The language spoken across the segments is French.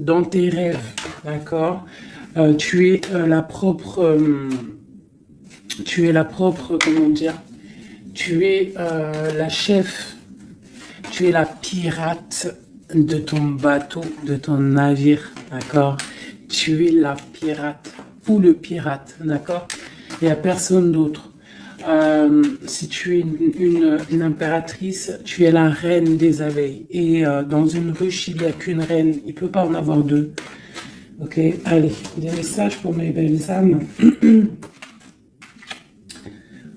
dans tes rêves, d'accord? Tu es comment dire? Tu es la chef, tu es la pirate de ton bateau, de ton navire, d'accord? Tu es la pirate ou le pirate, d'accord? Il n'y a personne d'autre. Si tu es une impératrice, tu es la reine des abeilles. Et dans une ruche, il n'y a qu'une reine. Il ne peut pas en avoir deux. Ok, allez, des messages pour mes belles âmes.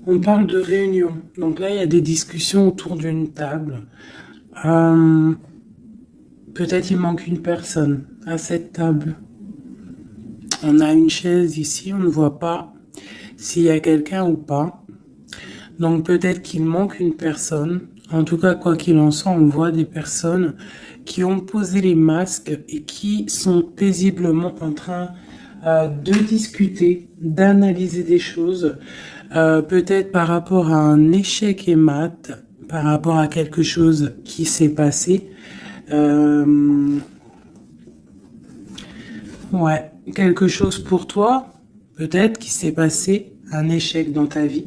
On parle de réunion. Donc là, il y a des discussions autour d'une table. Peut-être il manque une personne à cette table. On a une chaise ici, on ne voit pas s'il y a quelqu'un ou pas. Donc peut-être qu'il manque une personne. En tout cas, quoi qu'il en soit, on voit des personnes qui ont posé les masques et qui sont paisiblement en train de discuter, d'analyser des choses, peut-être par rapport à un échec et mat, par rapport à quelque chose qui s'est passé. Ouais, quelque chose pour toi, peut-être qui s'est passé, un échec dans ta vie.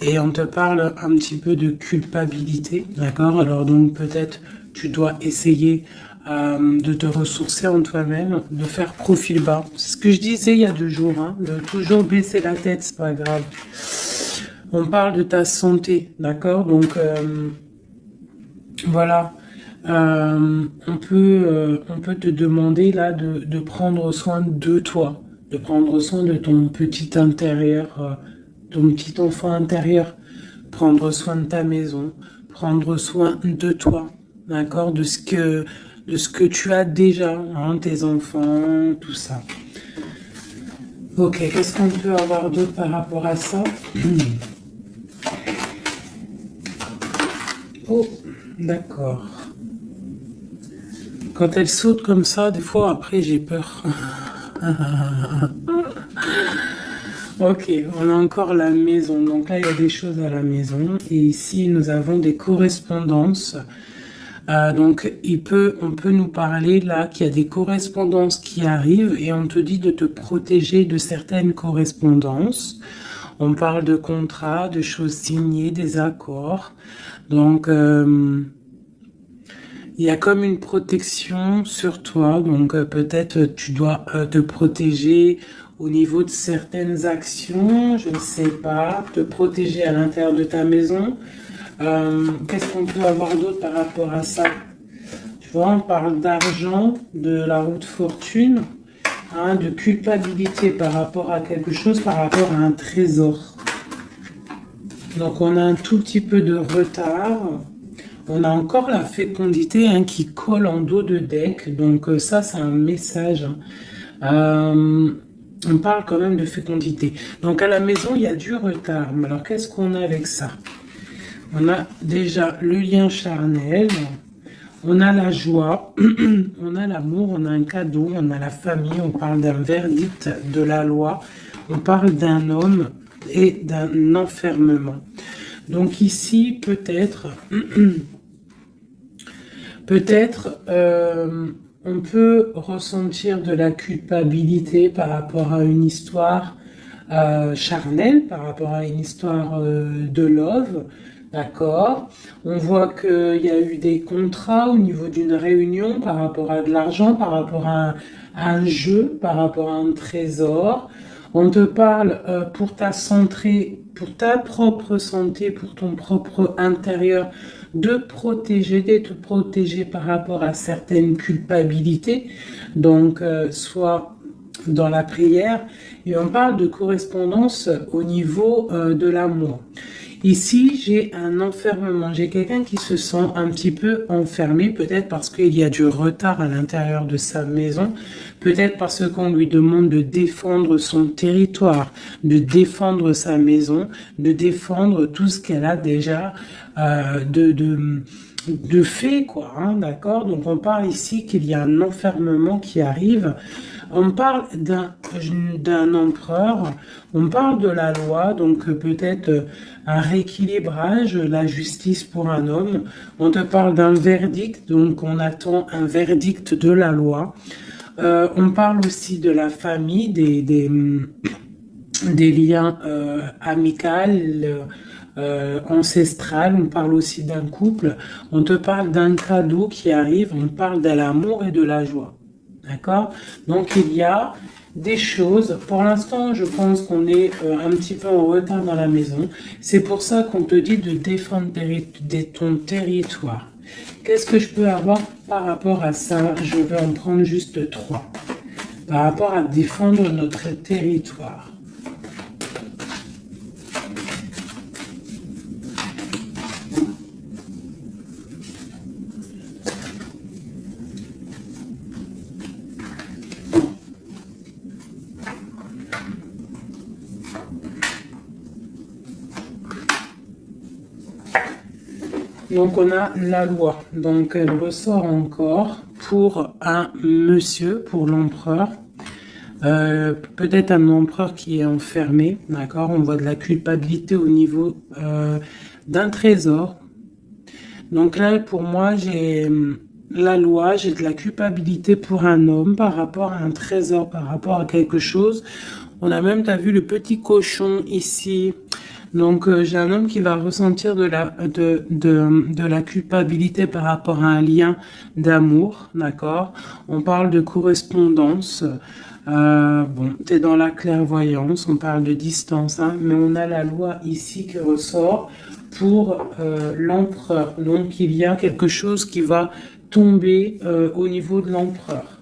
Et on te parle un petit peu de culpabilité, d'accord? Alors donc peut-être tu dois essayer de te ressourcer en toi-même, de faire profil bas. C'est ce que je disais il y a 2 jours, hein, de toujours baisser la tête, c'est pas grave. On parle de ta santé, d'accord? Donc voilà. On peut te demander là de prendre soin de toi, de prendre soin de ton petit intérieur, ton petit enfant intérieur, prendre soin de ta maison, prendre soin de toi, d'accord, de ce que tu as déjà, hein, tes enfants, tout ça. Ok, qu'est-ce qu'on peut avoir d'autre par rapport à ça? Oh, d'accord. Quand elle saute comme ça, des fois après j'ai peur. Ok, on a encore la maison. Donc là, il y a des choses à la maison. Et ici, nous avons des correspondances. Donc, on peut nous parler là qu'il y a des correspondances qui arrivent et on te dit de te protéger de certaines correspondances. On parle de contrats, de choses signées, des accords. Donc, il y a comme une protection sur toi, donc peut-être tu dois te protéger au niveau de certaines actions, je ne sais pas, te protéger à l'intérieur de ta maison. Qu'est-ce qu'on peut avoir d'autre par rapport à ça? Tu vois, on parle d'argent, de la roue de fortune, hein, de culpabilité par rapport à quelque chose, par rapport à un trésor. Donc on a un tout petit peu de retard. On a encore la fécondité, hein, qui colle en dos de deck. Donc ça, c'est un message. On parle quand même de fécondité. Donc à la maison, il y a du retard. Mais alors qu'est-ce qu'on a avec ça? On a déjà le lien charnel. On a la joie. On a l'amour. On a un cadeau. On a la famille. On parle d'un verdict de la loi. On parle d'un homme et d'un enfermement. Donc ici, peut-être... Peut-être on peut ressentir de la culpabilité par rapport à une histoire charnelle, par rapport à une histoire de love, d'accord? On voit qu'il y a eu des contrats au niveau d'une réunion par rapport à de l'argent, par rapport à un jeu, par rapport à un trésor. On te parle pour ta santé, pour ta propre santé, pour ton propre intérieur, de te protéger par rapport à certaines culpabilités. Donc, soit dans la prière, et on parle de correspondance au niveau de l'amour. Ici, j'ai un enfermement. J'ai quelqu'un qui se sent un petit peu enfermé, peut-être parce qu'il y a du retard à l'intérieur de sa maison, peut-être parce qu'on lui demande de défendre son territoire, de défendre sa maison, de défendre tout ce qu'elle a déjà de fait, quoi, hein, d'accord? Donc on parle ici qu'il y a un enfermement qui arrive. On parle d'un empereur, on parle de la loi, donc peut-être un rééquilibrage, la justice pour un homme. On te parle d'un verdict, donc on attend un verdict de la loi. On parle aussi de la famille, des liens amicaux, ancestral, on parle aussi d'un couple, on te parle d'un cadeau qui arrive, on parle de l'amour et de la joie. D'accord? Donc il y a des choses, pour l'instant je pense qu'on est un petit peu en retard dans la maison, c'est pour ça qu'on te dit de défendre ton territoire. Qu'est-ce que je peux avoir par rapport à ça? Je vais en prendre juste trois. Par rapport à défendre notre territoire. Donc on a la loi, donc elle ressort encore pour un monsieur, pour l'empereur, peut-être un empereur qui est enfermé, d'accord, on voit de la culpabilité au niveau d'un trésor. Donc là pour moi j'ai la loi, j'ai de la culpabilité pour un homme par rapport à un trésor, par rapport à quelque chose. On a même, t'as vu le petit cochon ici. Donc j'ai un homme qui va ressentir de la culpabilité par rapport à un lien d'amour, d'accord? On parle de correspondance. Bon, t'es dans la clairvoyance, on parle de distance, hein, mais on a la loi ici qui ressort pour l'empereur. Donc il y a quelque chose qui va tomber au niveau de l'empereur.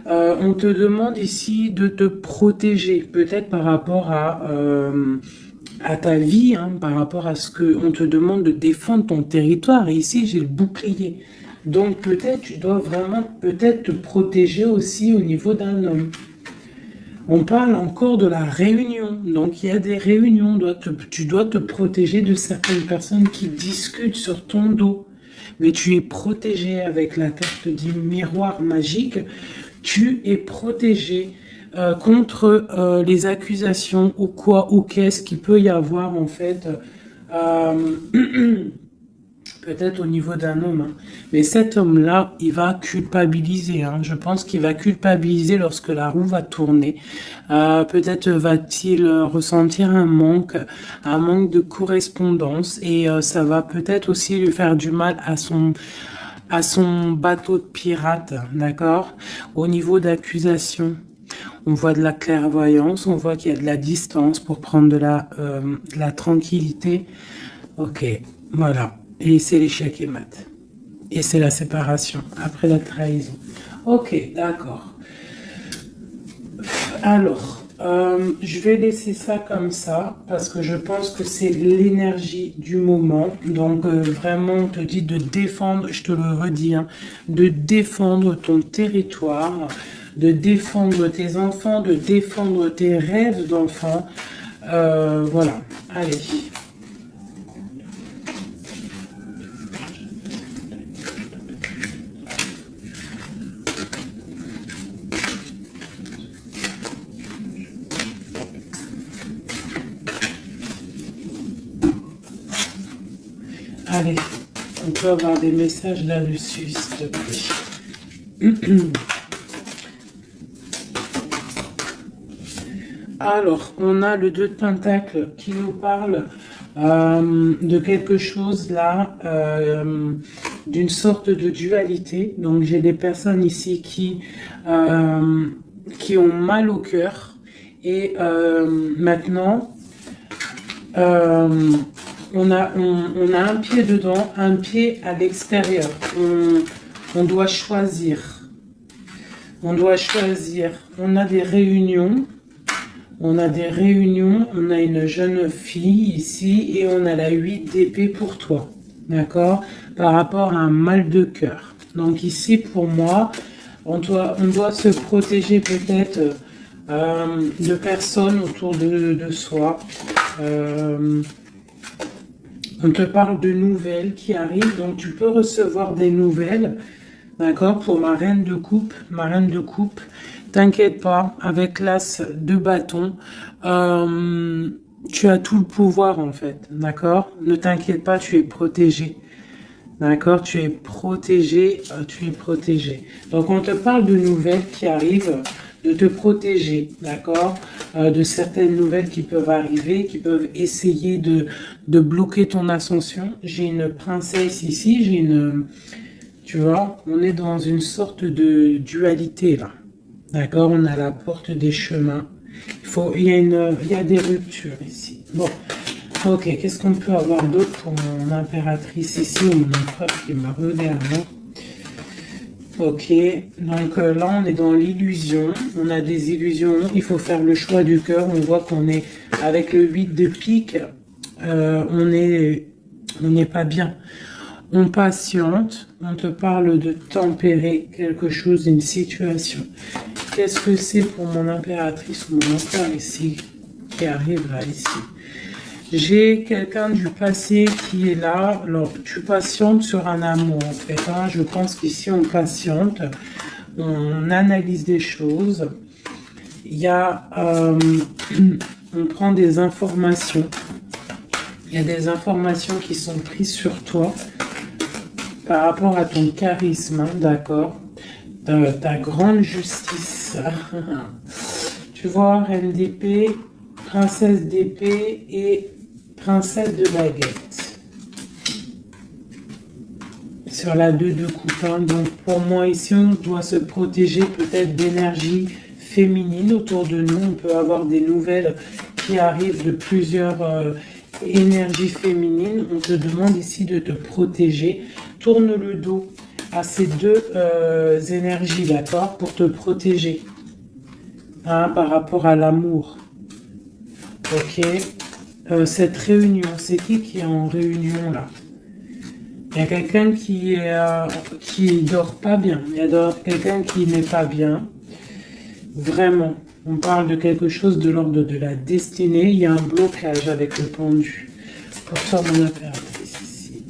On te demande ici de te protéger, peut-être par rapport à ta vie, hein, par rapport à ce que on te demande de défendre ton territoire. Et ici, j'ai le bouclier. Donc peut-être tu dois vraiment peut-être te protéger aussi au niveau d'un homme. On parle encore de la réunion. Donc il y a des réunions. Tu dois te protéger de certaines personnes qui discutent sur ton dos. Mais tu es protégé avec la carte du miroir magique. Tu es protégé contre les accusations ou quoi ou qu'est-ce qu'il peut y avoir en fait. Peut-être au niveau d'un homme. Hein. Mais cet homme-là, il va culpabiliser. Hein. Je pense qu'il va culpabiliser lorsque la roue va tourner. Peut-être va-t-il ressentir un manque de correspondance. Et ça va peut-être aussi lui faire du mal à son bateau de pirate. D'accord? Au niveau d'accusation. On voit de la clairvoyance, on voit qu'il y a de la distance pour prendre de la tranquillité. Ok, voilà. Et c'est l'échec et mat. Et c'est la séparation, après la trahison. Ok, d'accord. Alors, je vais laisser ça comme ça, parce que je pense que c'est l'énergie du moment. Donc, vraiment, on te dit de défendre, je te le redis, hein, de défendre ton territoire, de défendre tes enfants, de défendre tes rêves d'enfants. Voilà, allez. Allez, on peut avoir des messages là-dessus, s'il te plaît. Alors, on a le 2 de Pentacle qui nous parle de quelque chose là, d'une sorte de dualité. Donc, j'ai des personnes ici qui ont mal au cœur. Et maintenant, on a un pied dedans, un pied à l'extérieur. On doit choisir. On doit choisir. On a des réunions. On a des réunions. On a une jeune fille ici et on a la 8 d'épée pour toi. D'accord? Par rapport à un mal de cœur. Donc ici, pour moi, on doit se protéger peut-être de personnes autour de soi. On te parle de nouvelles qui arrivent, donc tu peux recevoir des nouvelles, d'accord, pour ma reine de coupe, t'inquiète pas, avec l'as de bâton, tu as tout le pouvoir en fait, d'accord, ne t'inquiète pas, tu es protégé, D'accord, tu es protégé, tu es protégé. Donc on te parle de nouvelles qui arrivent, de te protéger, d'accord, de certaines nouvelles qui peuvent arriver, qui peuvent essayer de bloquer ton ascension. J'ai une princesse ici, j'ai une, tu vois, on est dans une sorte de dualité là, d'accord, on a la porte des chemins. Il y a des ruptures ici. Bon. Ok, qu'est-ce qu'on peut avoir d'autre pour mon impératrice ici, ou mon empereur qui me regarde? Ok, donc là on est dans l'illusion, on a des illusions, il faut faire le choix du cœur, on voit qu'on est avec le 8 de pique, on n'est pas bien. On patiente, on te parle de tempérer quelque chose, une situation. Qu'est-ce que c'est pour mon impératrice ou mon empereur ici, qui arrive là, ici? J'ai quelqu'un du passé qui est là. Alors, tu patientes sur un amour, en fait. Hein. Je pense qu'ici, on patiente. On analyse des choses. Il y a... on prend des informations. Il y a des informations qui sont prises sur toi par rapport à ton charisme, hein, d'accord, ta grande justice. Tu vois, reine d'épée, princesse d'épée et princesse de baguette. Sur la 2 de coupe. Hein. Donc pour moi ici, on doit se protéger peut-être d'énergie féminine autour de nous. On peut avoir des nouvelles qui arrivent de plusieurs énergies féminines. On te demande ici de te protéger. Tourne le dos à ces deux énergies, d'accord, pour te protéger, hein, par rapport à l'amour. Ok. Cette réunion, c'est qui est en réunion là? Il y a quelqu'un qui dort pas bien. Il y a quelqu'un qui n'est pas bien. Vraiment. On parle de quelque chose de l'ordre de la destinée. Il y a un blocage avec le pendu. Pour ça, mon impératrice ici.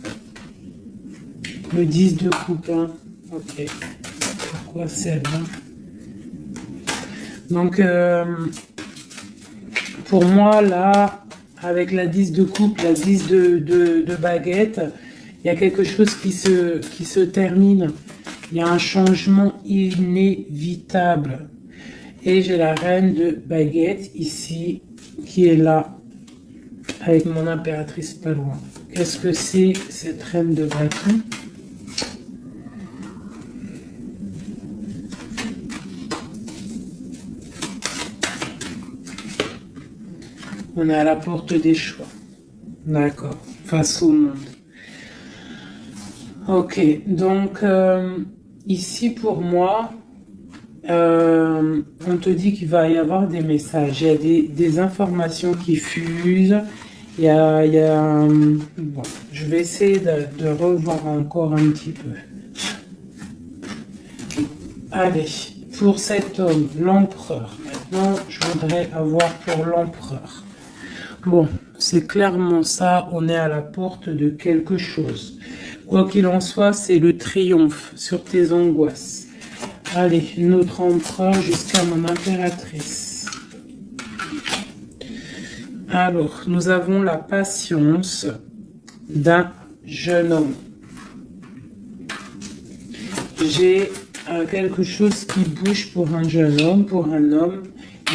Le 10 de coupe. Hein. Ok. Pourquoi celle-là? Donc, pour moi, là, avec la 10 de coupe, la 10 de baguette, il y a quelque chose qui se termine. Il y a un changement inévitable. Et j'ai la reine de baguette ici, qui est là, avec mon impératrice pas loin. Qu'est-ce que c'est cette reine de bâton? On est à la porte des choix. D'accord. Face au monde. Ok. Donc, ici, pour moi, on te dit qu'il va y avoir des messages. Il y a des informations qui fusent. Bon, je vais essayer de revoir encore un petit peu. Allez, pour cet homme, l'empereur. Maintenant, je voudrais avoir pour l'empereur. Bon, c'est clairement ça, on est à la porte de quelque chose. Quoi qu'il en soit, c'est le triomphe sur tes angoisses. Allez, notre empereur jusqu'à mon impératrice. Alors, nous avons la patience d'un jeune homme. J'ai quelque chose qui bouge pour un jeune homme, pour un homme,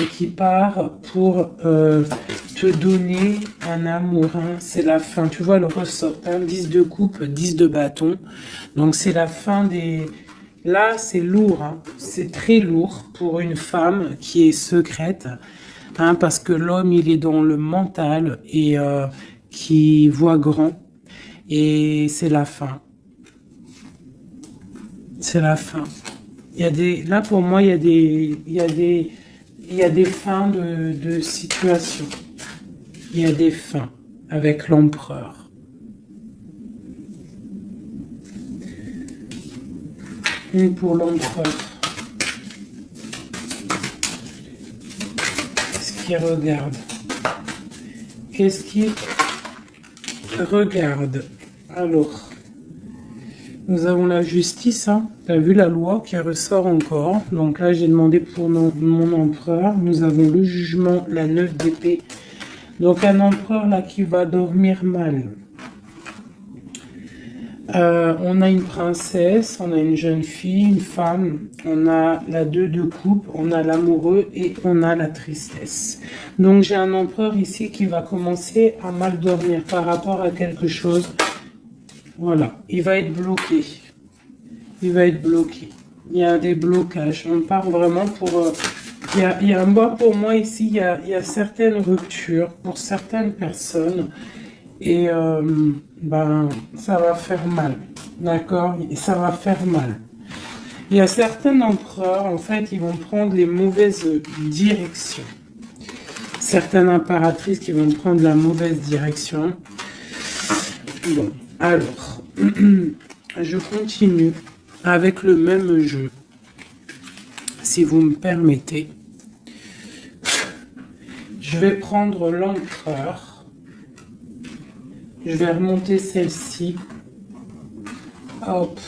et qui part pour te donner un amour. Hein. C'est la fin. Tu vois le ressort. Hein. 10 de coupe, 10 de bâton. Donc c'est la fin des... Là, c'est lourd. Hein. C'est très lourd pour une femme qui est secrète. Hein, parce que l'homme, il est dans le mental et qui voit grand. Et c'est la fin. C'est la fin. Là, pour moi, il y a des fins de situation. Il y a des fins avec l'empereur. Une pour l'empereur. Qu'est-ce qu'il regarde? Qu'est-ce qu'il regarde? Alors, nous avons la justice. Hein. Tu as vu la loi qui ressort encore. Donc là, j'ai demandé pour mon empereur. Nous avons le jugement, la 9 d'épée. Donc un empereur là qui va dormir mal. On a une princesse, on a une jeune fille, une femme, on a la 2 de coupe, on a l'amoureux et on a la tristesse. Donc j'ai un empereur ici qui va commencer à mal dormir par rapport à quelque chose. Voilà, il va être bloqué. Il va être bloqué. Il y a des blocages. On part vraiment pour... pour moi ici, il y a certaines ruptures pour certaines personnes. Et ça va faire mal. D'accord? Et ça va faire mal. Il y a certains empereurs, en fait, ils vont prendre les mauvaises directions. Certaines impératrices qui vont prendre la mauvaise direction. Bon, alors, je continue avec le même jeu, si vous me permettez. Je vais prendre l'empereur. Je vais remonter celle-ci. Hop,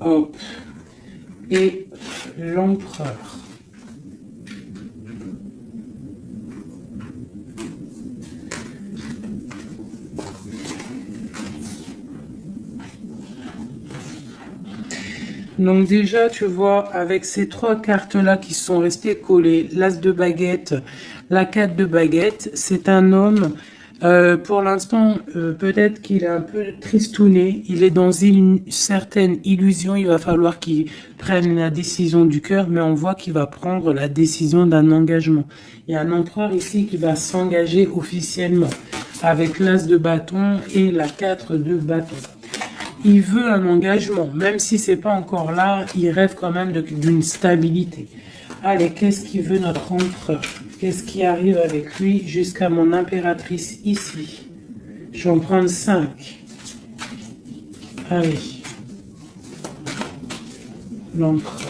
hop. Et l'empereur. Donc déjà, tu vois, avec ces 3 cartes-là qui sont restées collées, l'As de baguette, la 4 de baguette, c'est un homme, pour l'instant, peut-être qu'il est un peu tristouné, il est dans une certaine illusion, il va falloir qu'il prenne la décision du cœur, mais on voit qu'il va prendre la décision d'un engagement. Il y a un empereur ici qui va s'engager officiellement, avec l'As de bâton et la 4 de bâton. Il veut un engagement, même si c'est pas encore là, il rêve quand même d'une stabilité. Allez, qu'est-ce qu'il veut notre empereur? Qu'est-ce qui arrive avec lui jusqu'à mon impératrice ici? Je vais en prendre 5. Allez. L'empereur.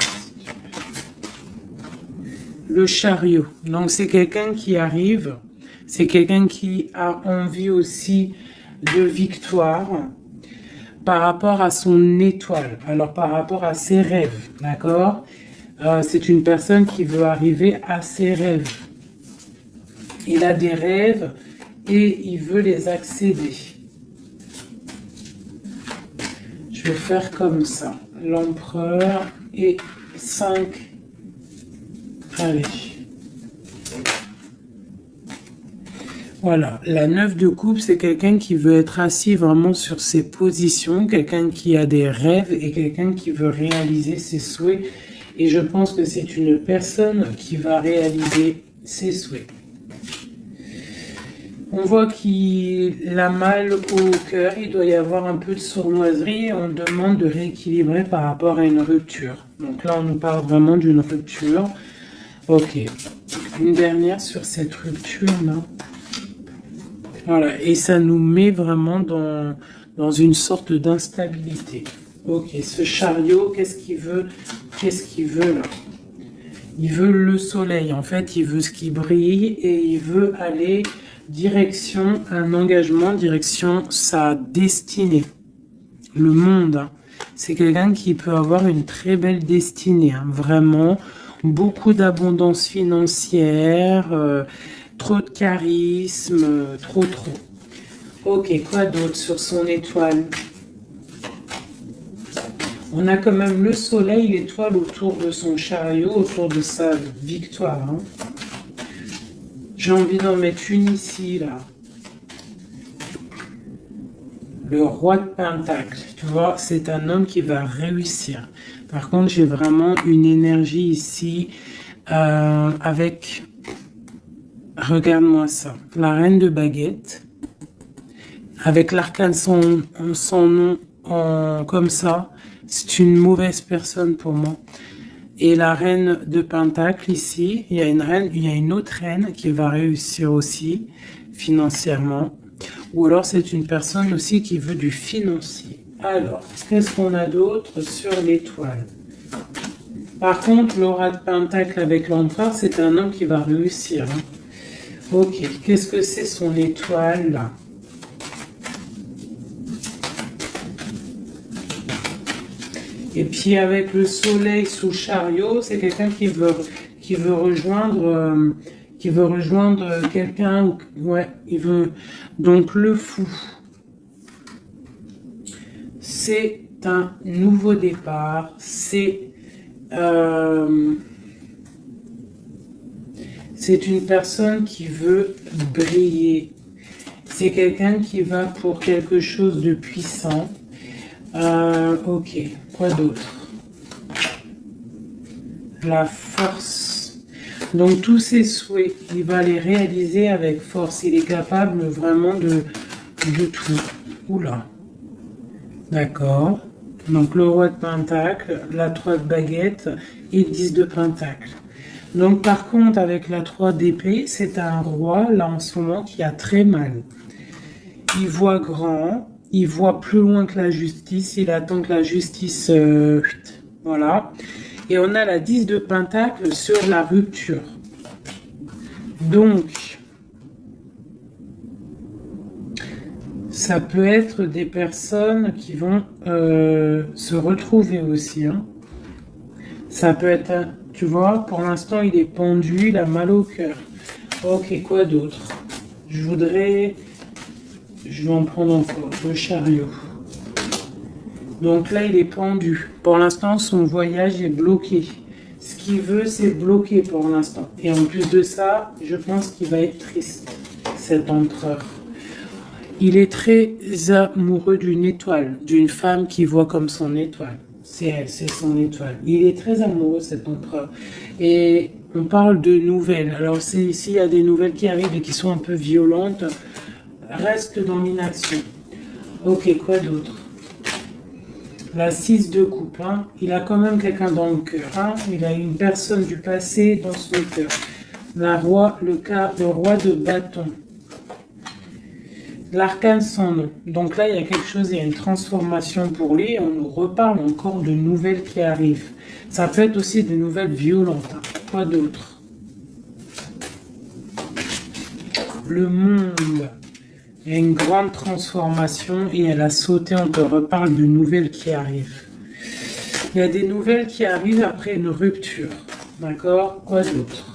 Le chariot. Donc c'est quelqu'un qui arrive, c'est quelqu'un qui a envie aussi de victoire. Par rapport à son étoile, alors par rapport à ses rêves, d'accord? C'est une personne qui veut arriver à ses rêves. Il a des rêves et il veut les accéder. Je vais faire comme ça. L'empereur et 5. Allez. Voilà, la 9 de coupe, c'est quelqu'un qui veut être assis vraiment sur ses positions, quelqu'un qui a des rêves et quelqu'un qui veut réaliser ses souhaits. Et je pense que c'est une personne qui va réaliser ses souhaits. On voit qu'il a mal au cœur, il doit y avoir un peu de sournoiserie et on demande de rééquilibrer par rapport à une rupture. Donc là, on nous parle vraiment d'une rupture. Ok, une dernière sur cette rupture-là. Voilà, et ça nous met vraiment dans une sorte d'instabilité. Ok, ce chariot, qu'est-ce qu'il veut? Qu'est-ce qu'il veut là? Il veut le soleil, en fait, il veut ce qui brille et il veut aller direction un engagement, direction sa destinée. Le monde, hein. C'est quelqu'un qui peut avoir une très belle destinée, hein, vraiment. Beaucoup d'abondance financière, trop de charisme, trop. Ok, quoi d'autre sur son étoile? On a quand même le soleil, l'étoile autour de son chariot, autour de sa victoire. Hein. J'ai envie d'en mettre une ici, là. Le roi de Pentacle, tu vois, c'est un homme qui va réussir. Par contre, j'ai vraiment une énergie ici avec... Regarde-moi ça. La reine de baguette. Avec l'arcane son nom comme ça. C'est une mauvaise personne pour moi. Et la reine de Pentacle ici. Il y a une autre reine qui va réussir aussi financièrement. Ou alors c'est une personne aussi qui veut du financier. Alors, qu'est-ce qu'on a d'autre sur l'étoile? Par contre, l'aura de Pentacle avec l'empereur, c'est un homme qui va réussir. Hein. Ok, qu'est-ce que c'est son étoile là? Et puis avec le soleil sous chariot, c'est quelqu'un qui veut rejoindre quelqu'un. Ouais, il veut donc le fou. c'est un nouveau départ, c'est une personne qui veut briller. C'est quelqu'un qui va pour quelque chose de puissant. Ok, quoi d'autre? La force. Donc tous ses souhaits, il va les réaliser avec force. Il est capable vraiment de tout. Oula. D'accord. Donc le roi de pentacle, la 3 de baguette et 10 de pentacle. Donc par contre avec la 3 d'épée, c'est un roi là en ce moment qui a très mal. Il voit grand, il voit plus loin que la justice, il attend que la justice... voilà. Et on a la 10 de pentacle sur la rupture. Donc, ça peut être des personnes qui vont se retrouver aussi. Hein. Ça peut être, tu vois, pour l'instant il est pendu, il a mal au cœur. Ok, quoi d'autre? Je vais en prendre encore, le chariot. Donc là, il est pendu. Pour l'instant, son voyage est bloqué. Ce qu'il veut, c'est bloquer pour l'instant. Et en plus de ça, je pense qu'il va être triste, cet empereur. Il est très amoureux d'une étoile, d'une femme qui voit comme son étoile. C'est elle, c'est son étoile. Il est très amoureux, cet empereur. Et on parle de nouvelles. Alors, s'il y a des nouvelles qui arrivent et qui sont un peu violentes, reste dans l'inaction. Ok, quoi d'autre? La 6 de coupe, hein. Il a quand même quelqu'un dans le cœur. Hein. Il a une personne du passé dans son cœur. Le roi de bâton. L'arcane sans nom. Donc là, il y a quelque chose, il y a une transformation pour lui. On nous reparle encore de nouvelles qui arrivent. Ça peut être aussi de nouvelles violentes. Hein. Quoi d'autre? Le monde. Il y a une grande transformation et elle a sauté, on te reparle de nouvelles qui arrivent. Il y a des nouvelles qui arrivent après une rupture. D'accord? Quoi d'autre?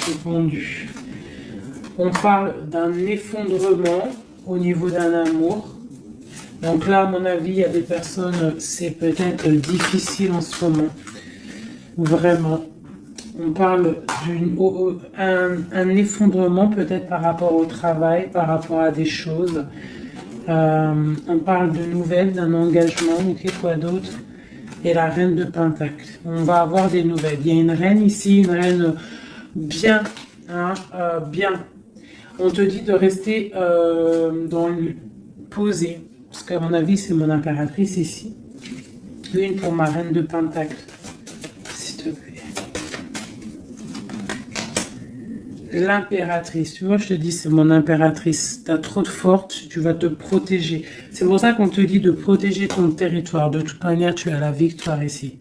Répondu. On parle d'un effondrement au niveau d'un amour. Donc là, à mon avis, il y a des personnes, c'est peut-être difficile en ce moment. Vraiment. On parle d'un effondrement peut-être par rapport au travail, par rapport à des choses. On parle de nouvelles, d'un engagement, ok, quoi d'autre? Et la reine de pentacle. On va avoir des nouvelles. Il y a une reine ici, une reine bien, hein, bien. On te dit de rester posé. Parce qu'à mon avis, c'est mon impératrice ici. Une pour ma reine de pentacle. S'il te plaît. L'impératrice, tu vois, je te dis, c'est mon impératrice. Tu as trop de force, tu vas te protéger. C'est pour ça qu'on te dit de protéger ton territoire. De toute manière, tu as la victoire ici.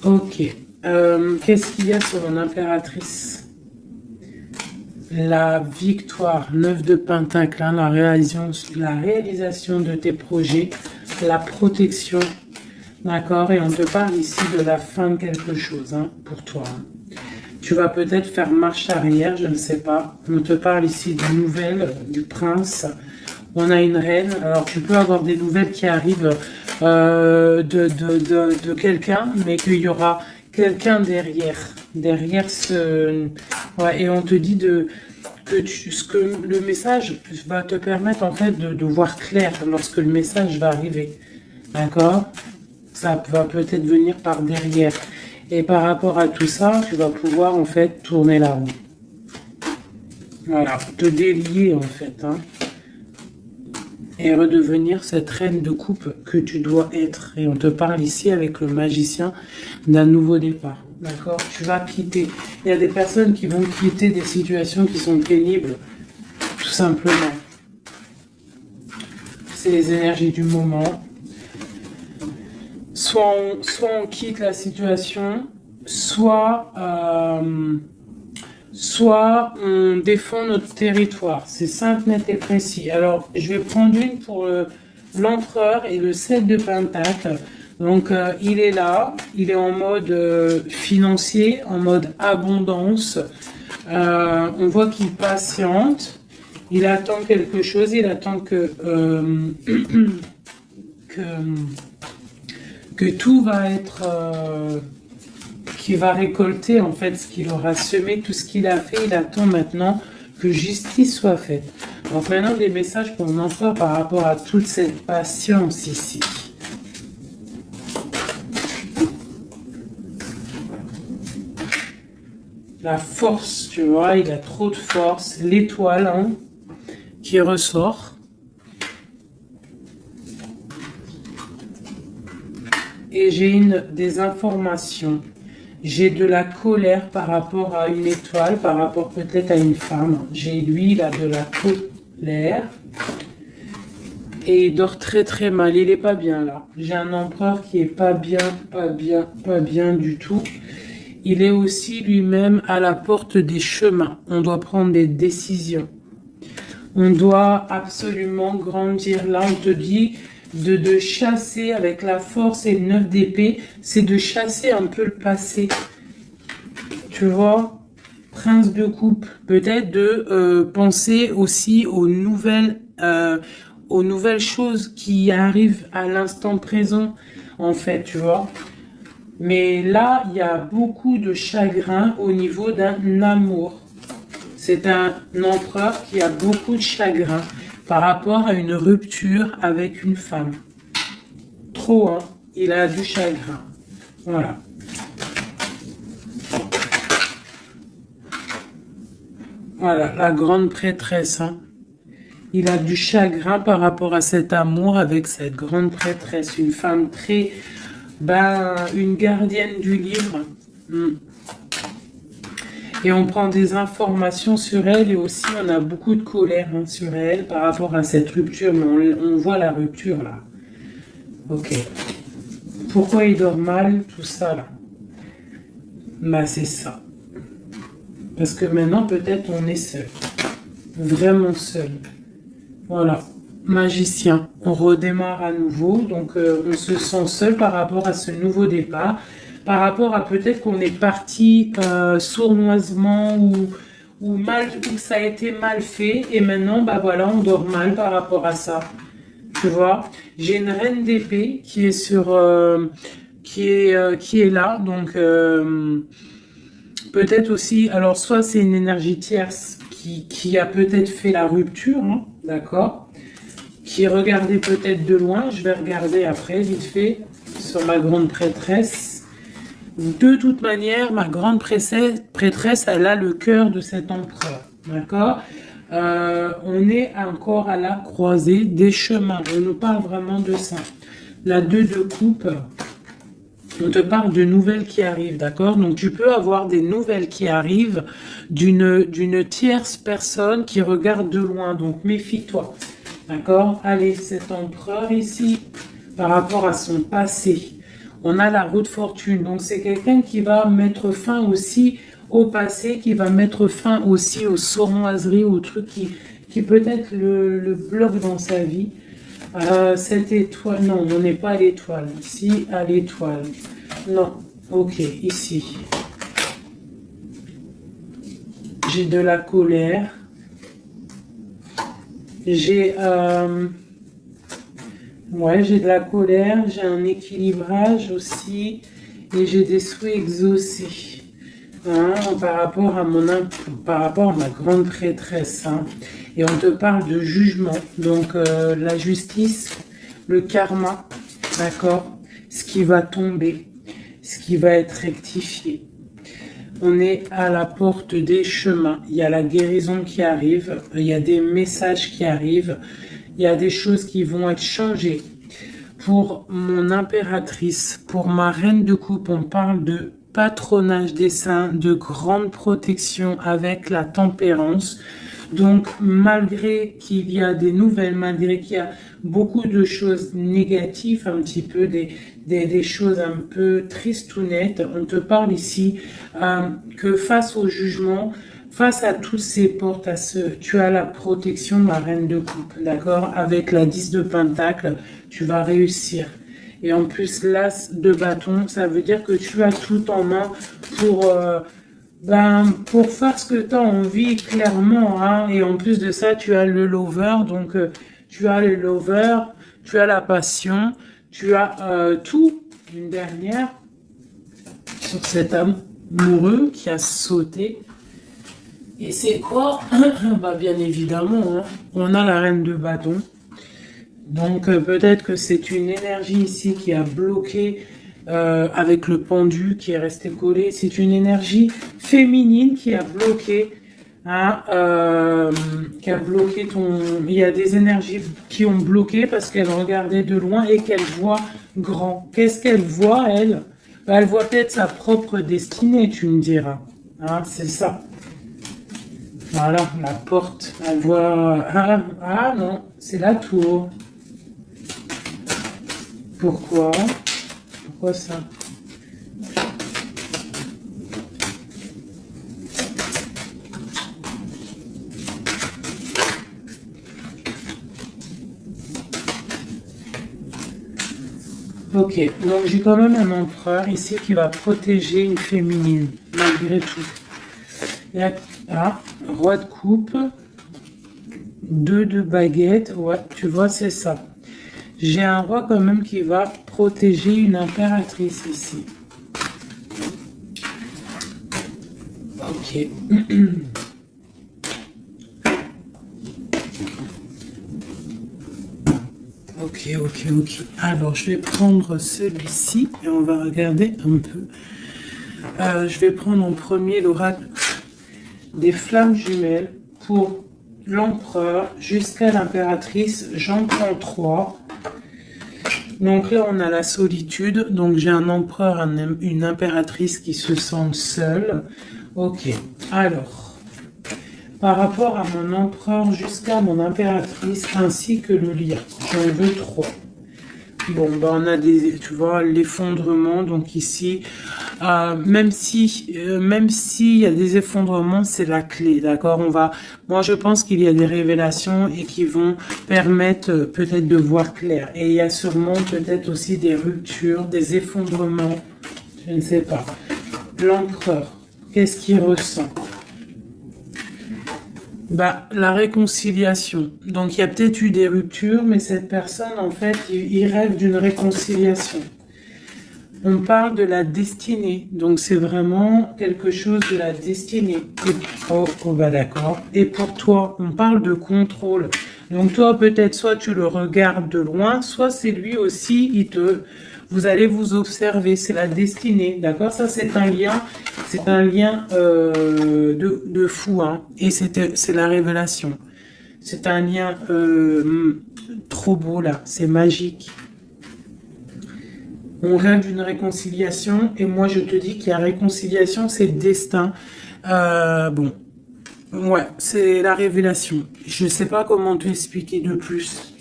Ok. Qu'est-ce qu'il y a sur mon impératrice? La victoire, 9 de pentacle, hein, la réalisation de tes projets, la protection. D'accord? Et on te parle ici de la fin de quelque chose, hein, pour toi. Hein. Tu vas peut-être faire marche arrière, je ne sais pas. On te parle ici de nouvelles, du prince. On a une reine. Alors, tu peux avoir des nouvelles qui arrivent de quelqu'un, mais qu'il y aura quelqu'un derrière. Derrière ce... Ouais, et on te dit que le message va te permettre, en fait, de voir clair lorsque le message va arriver. D'accord? Ça va peut-être venir par derrière. Et par rapport à tout ça, tu vas pouvoir en fait tourner la roue. Voilà, te délier en fait. Hein, et redevenir cette reine de coupe que tu dois être. Et on te parle ici avec le magicien d'un nouveau départ. D'accord? Tu vas quitter. Il y a des personnes qui vont quitter des situations qui sont pénibles. Tout simplement. C'est les énergies du moment. Soit on quitte la situation, soit on défend notre territoire. C'est simple, net et précis. Alors, je vais prendre une pour l'empereur et le 7 de pentacle. Donc, il est là, il est en mode financier, en mode abondance. On voit qu'il patiente, il attend quelque chose, il attend que que tout va être, qu'il va récolter en fait ce qu'il aura semé, tout ce qu'il a fait. Il attend maintenant que justice soit faite. Donc maintenant des messages pour mon empereur par rapport à toute cette patience ici. La force, tu vois, il a trop de force. L'étoile hein, qui ressort. Et j'ai des informations. J'ai de la colère par rapport à une étoile, par rapport peut-être à une femme. J'ai lui, il a de la colère. Et il dort très très mal. Il est pas bien là. J'ai un empereur qui est pas bien du tout. Il est aussi lui-même à la porte des chemins. On doit prendre des décisions. On doit absolument grandir. Là, on te dit de chasser avec la force et le 9 d'épée. C'est de chasser un peu le passé. Tu vois, prince de coupe. Peut-être de penser aussi aux nouvelles choses qui arrivent à l'instant présent, en fait, tu vois. Mais là, il y a beaucoup de chagrin au niveau d'un amour. C'est un empereur qui a beaucoup de chagrin par rapport à une rupture avec une femme. Trop, hein. Il a du chagrin. Voilà. Voilà, la grande prêtresse, hein. Il a du chagrin par rapport à cet amour avec cette grande prêtresse. Une femme très... une gardienne du livre. Et on prend des informations sur elle et aussi on a beaucoup de colère hein, sur elle par rapport à cette rupture. Mais on voit la rupture là. Ok. Pourquoi il dort mal, tout ça là? Bah c'est ça. Parce que maintenant peut-être on est seul. Vraiment seul. Voilà. Magicien. On redémarre à nouveau. Donc on se sent seul par rapport à ce nouveau départ. Par rapport à peut-être qu'on est parti sournoisement ou mal, ou ça a été mal fait. Et maintenant, bah voilà, on dort mal par rapport à ça. Tu vois, j'ai une reine d'épée qui est sur, qui est là. Donc peut-être aussi, alors soit c'est une énergie tierce qui a peut-être fait la rupture, hein, d'accord, qui est regardée peut-être de loin. Je vais regarder après vite fait sur ma grande prêtresse. De toute manière, ma grande prêtresse, elle a le cœur de cet empereur, d'accord. On est encore à la croisée des chemins. On nous parle vraiment de ça. La 2 de coupe, on te parle de nouvelles qui arrivent, d'accord. Donc tu peux avoir des nouvelles qui arrivent d'une tierce personne qui regarde de loin. Donc méfie-toi, d'accord. Allez, cet empereur ici, par rapport à son passé. On a la roue de fortune, donc c'est quelqu'un qui va mettre fin aussi au passé, qui va mettre fin aussi aux sournoiseries, aux trucs qui peut-être le bloquent dans sa vie. Cette étoile, non, on n'est pas à l'étoile. Si, à l'étoile. Non, ok, ici. J'ai de la colère. J'ai... ouais, j'ai de la colère, j'ai un équilibrage aussi, et j'ai des souhaits exaucés. Hein, par rapport à ma grande prêtresse. Hein. Et on te parle de jugement. Donc la justice, le karma, d'accord, ce qui va tomber, ce qui va être rectifié. On est à la porte des chemins. Il y a la guérison qui arrive, il y a des messages qui arrivent. Il y a des choses qui vont être changées. Pour mon impératrice, pour ma reine de coupe, on parle de patronage des saints, de grande protection avec la tempérance. Donc, malgré qu'il y a des nouvelles, malgré qu'il y a beaucoup de choses négatives, un petit peu des choses un peu tristounettes, on te parle ici que face au jugement, face à toutes ces portes, tu as la protection de la reine de coupe, d'accord? Avec la 10 de pentacle, tu vas réussir. Et en plus, l'as de bâton, ça veut dire que tu as tout en main pour faire ce que tu as envie, clairement. Hein. Et en plus de ça, tu as le lover. Donc, tu as le lover, tu as la passion, tu as tout. Une dernière sur cet amoureux qui a sauté. Et c'est quoi? Bah, bien évidemment, hein, on a la reine de bâton. Donc peut-être que c'est une énergie ici qui a bloqué avec le pendu qui est resté collé. C'est une énergie féminine qui a bloqué. Hein, qui a bloqué ton... Il y a des énergies qui ont bloqué parce qu'elle regardait de loin et qu'elle voit grand. Qu'est-ce qu'elle voit, elle? Bah, elle voit peut-être sa propre destinée, tu me diras. Hein, c'est ça. Voilà, la porte. Elle voit... Ah non, c'est la tour. Pourquoi? Pourquoi ça? Ok, donc j'ai quand même un empereur ici qui va protéger une féminine, malgré tout. Il y a, roi de coupe, 2 de baguette, ouais, tu vois, c'est ça. J'ai un roi quand même qui va protéger une impératrice ici. Ok. Ok. Alors, je vais prendre celui-ci et on va regarder un peu. Je vais prendre en premier l'oracle des flammes jumelles pour l'empereur jusqu'à l'impératrice. J'en prends 3. Donc là, on a la solitude. Donc j'ai un empereur, une impératrice qui se sentent seuls. Ok. Alors, par rapport à mon empereur jusqu'à mon impératrice ainsi que le lien, j'en veux 3. Bon, ben on a des, tu vois, l'effondrement. Donc ici, même si il y a des effondrements, c'est la clé, d'accord. Moi je pense qu'il y a des révélations et qui vont permettre peut-être de voir clair. Et il y a sûrement peut-être aussi des ruptures, des effondrements, je ne sais pas. L'empereur, qu'est-ce qu'il ressent? Bah, la réconciliation. Donc, il y a peut-être eu des ruptures, mais cette personne, en fait, il rêve d'une réconciliation. On parle de la destinée. Donc, c'est vraiment quelque chose de la destinée. Bah d'accord. Et pour toi, on parle de contrôle. Donc, toi, peut-être, soit tu le regardes de loin, soit c'est lui aussi, vous allez vous observer. C'est la destinée. D'accord? Ça, c'est un lien de fou, hein. Et c'est la révélation. C'est un lien trop beau là, c'est magique. On rêve d'une réconciliation et moi je te dis qu'il y a réconciliation, c'est le destin. Bon, ouais, c'est la révélation. Je sais pas comment te expliquer de plus.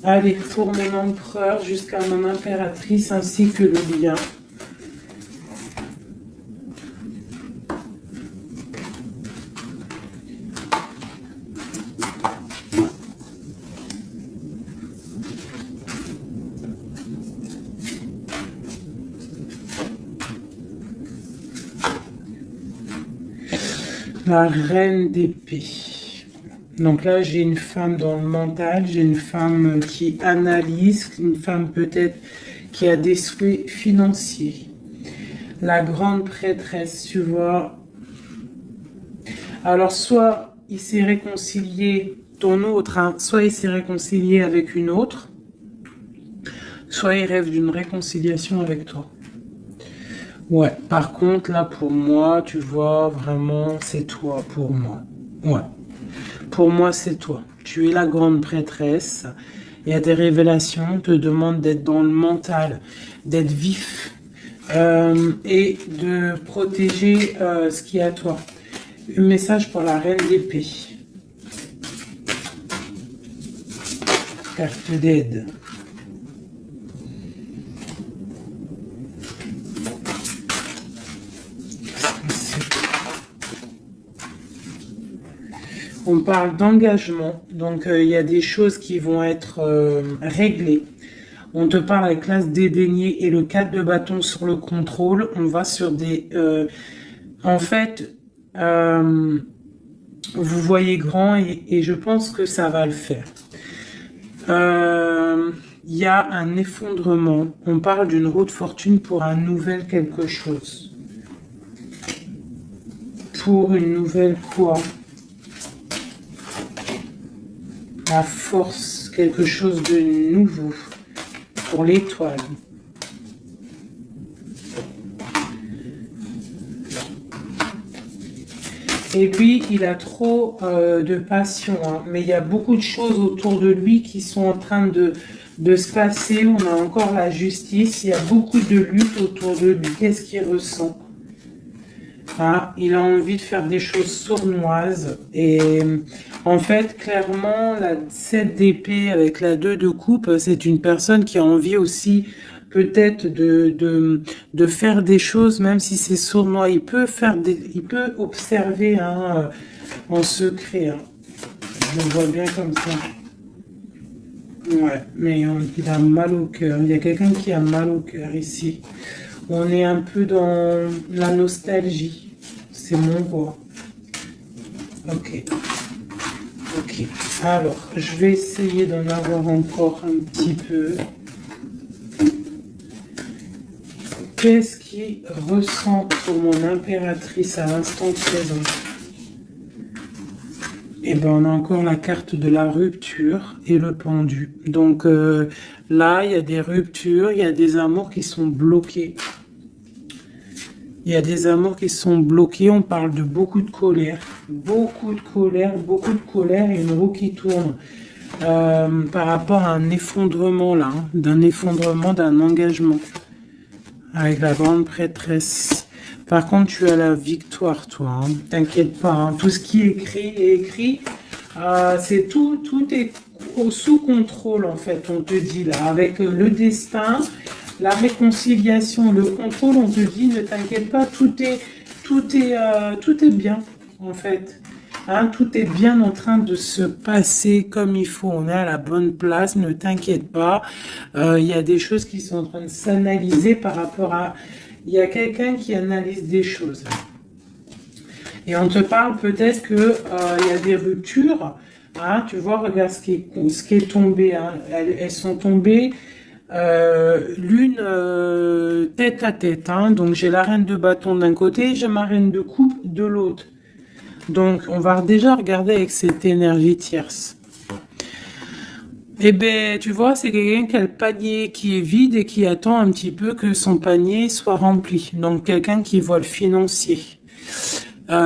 Allez, pour mon empereur jusqu'à mon impératrice ainsi que le lien. La reine d'épée. Donc là, j'ai une femme dans le mental, j'ai une femme qui analyse, une femme peut-être qui a des souhaits financiers. La grande prêtresse, tu vois. Alors, soit il s'est réconcilié, ton autre, hein, soit il s'est réconcilié avec une autre, soit il rêve d'une réconciliation avec toi. Ouais, par contre, là, pour moi, tu vois, vraiment, c'est toi pour moi. Ouais, pour moi, c'est toi. Tu es la grande prêtresse. Il y a des révélations, on te demande d'être dans le mental, d'être vif et de protéger ce qui est à toi. Un message pour la reine d'épée. Carte d'aide. On parle d'engagement, donc il y a des choses qui vont être réglées. On te parle avec l'as dédaigné et le 4 de bâton sur le contrôle. On va sur des... en fait, vous voyez grand et je pense que ça va le faire. Il y a un effondrement. On parle d'une roue de fortune pour un nouvel quelque chose. Pour une nouvelle quoi? La force, quelque chose de nouveau. Pour l'étoile. Et puis, il a trop de passion, hein. Mais il y a beaucoup de choses autour de lui qui sont en train de se passer. On a encore la justice. Il y a beaucoup de lutte autour de lui. Qu'est-ce qu'il ressent? Ah, il a envie de faire des choses sournoises. Et en fait, clairement, la 7 d'épée avec la 2 de coupe, c'est une personne qui a envie aussi peut-être de faire des choses, même si c'est sournois. Il peut observer, hein, en secret, hein. Je le vois bien comme ça. Ouais, mais il a mal au cœur. Il y a quelqu'un qui a mal au cœur ici. On est un peu dans la nostalgie. C'est mon roi. Ok. Ok. Alors, je vais essayer d'en avoir encore un petit peu. Qu'est-ce qu'il ressent pour mon impératrice à l'instant présent? Eh ben, on a encore la carte de la rupture et le pendu. Donc là, il y a des ruptures, il y a des amours qui sont bloqués. Il y a des amours qui sont bloqués. On parle de beaucoup de colère. Beaucoup de colère, beaucoup de colère et une roue qui tourne. Par rapport à un effondrement là, hein, d'un effondrement, d'un engagement. Avec la grande prêtresse. Par contre, tu as la victoire, toi. Hein. T'inquiète pas. Hein. Tout ce qui est écrit. C'est tout est sous contrôle, en fait, on te dit là. Avec le destin, la réconciliation, le contrôle, on te dit, ne t'inquiète pas, tout est bien, en fait. Hein, tout est bien en train de se passer comme il faut. On est à la bonne place, ne t'inquiète pas. Il y a des choses qui sont en train de s'analyser par rapport à... Il y a quelqu'un qui analyse des choses. Et on te parle peut-être que il y a des ruptures. Hein, tu vois, regarde ce qui est tombé. Hein. Elles sont tombées l'une tête à tête. Hein. Donc j'ai la reine de bâton d'un côté, j'ai ma reine de coupe de l'autre. Donc on va déjà regarder avec cette énergie tierce. Eh ben, tu vois, c'est quelqu'un qui a le panier qui est vide et qui attend un petit peu que son panier soit rempli. Donc quelqu'un qui voit le financier. Ouais,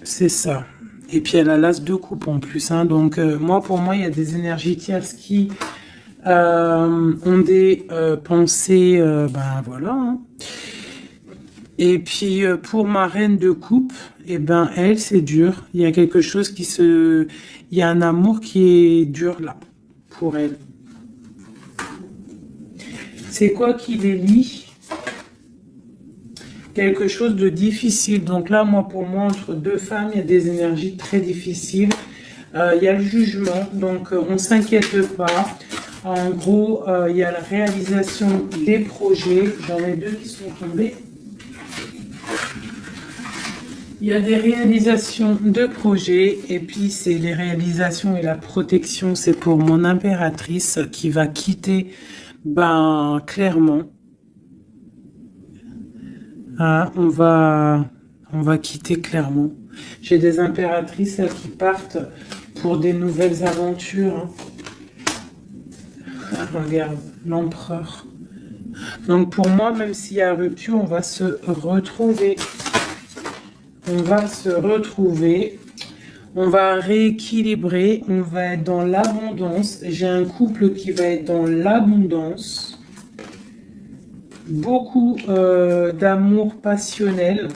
c'est ça. Et puis elle a l'as de coupe en plus. Hein. Donc pour moi, il y a des énergies tierces qui ont des pensées, ben voilà. Hein. Et puis pour ma reine de coupe, eh ben elle, c'est dur. Il y a quelque chose il y a un amour qui est dur là pour elle. C'est quoi qui les lie? Quelque chose de difficile. Donc là, pour moi, entre deux femmes, il y a des énergies très difficiles. Il y a le jugement, donc on s'inquiète pas. En gros, il y a la réalisation des projets. J'en ai deux qui sont tombés. Il y a des réalisations de projets et puis c'est les réalisations et la protection. C'est pour mon impératrice qui va quitter, ben clairement. Hein, on va quitter clairement. J'ai des impératrices là, qui partent pour des nouvelles aventures. Hein. Ah, regarde, l'empereur. Donc pour moi, même s'il y a rupture, on va se retrouver. On va se retrouver. On va rééquilibrer. On va être dans l'abondance. J'ai un couple qui va être dans l'abondance. Beaucoup d'amour passionnel.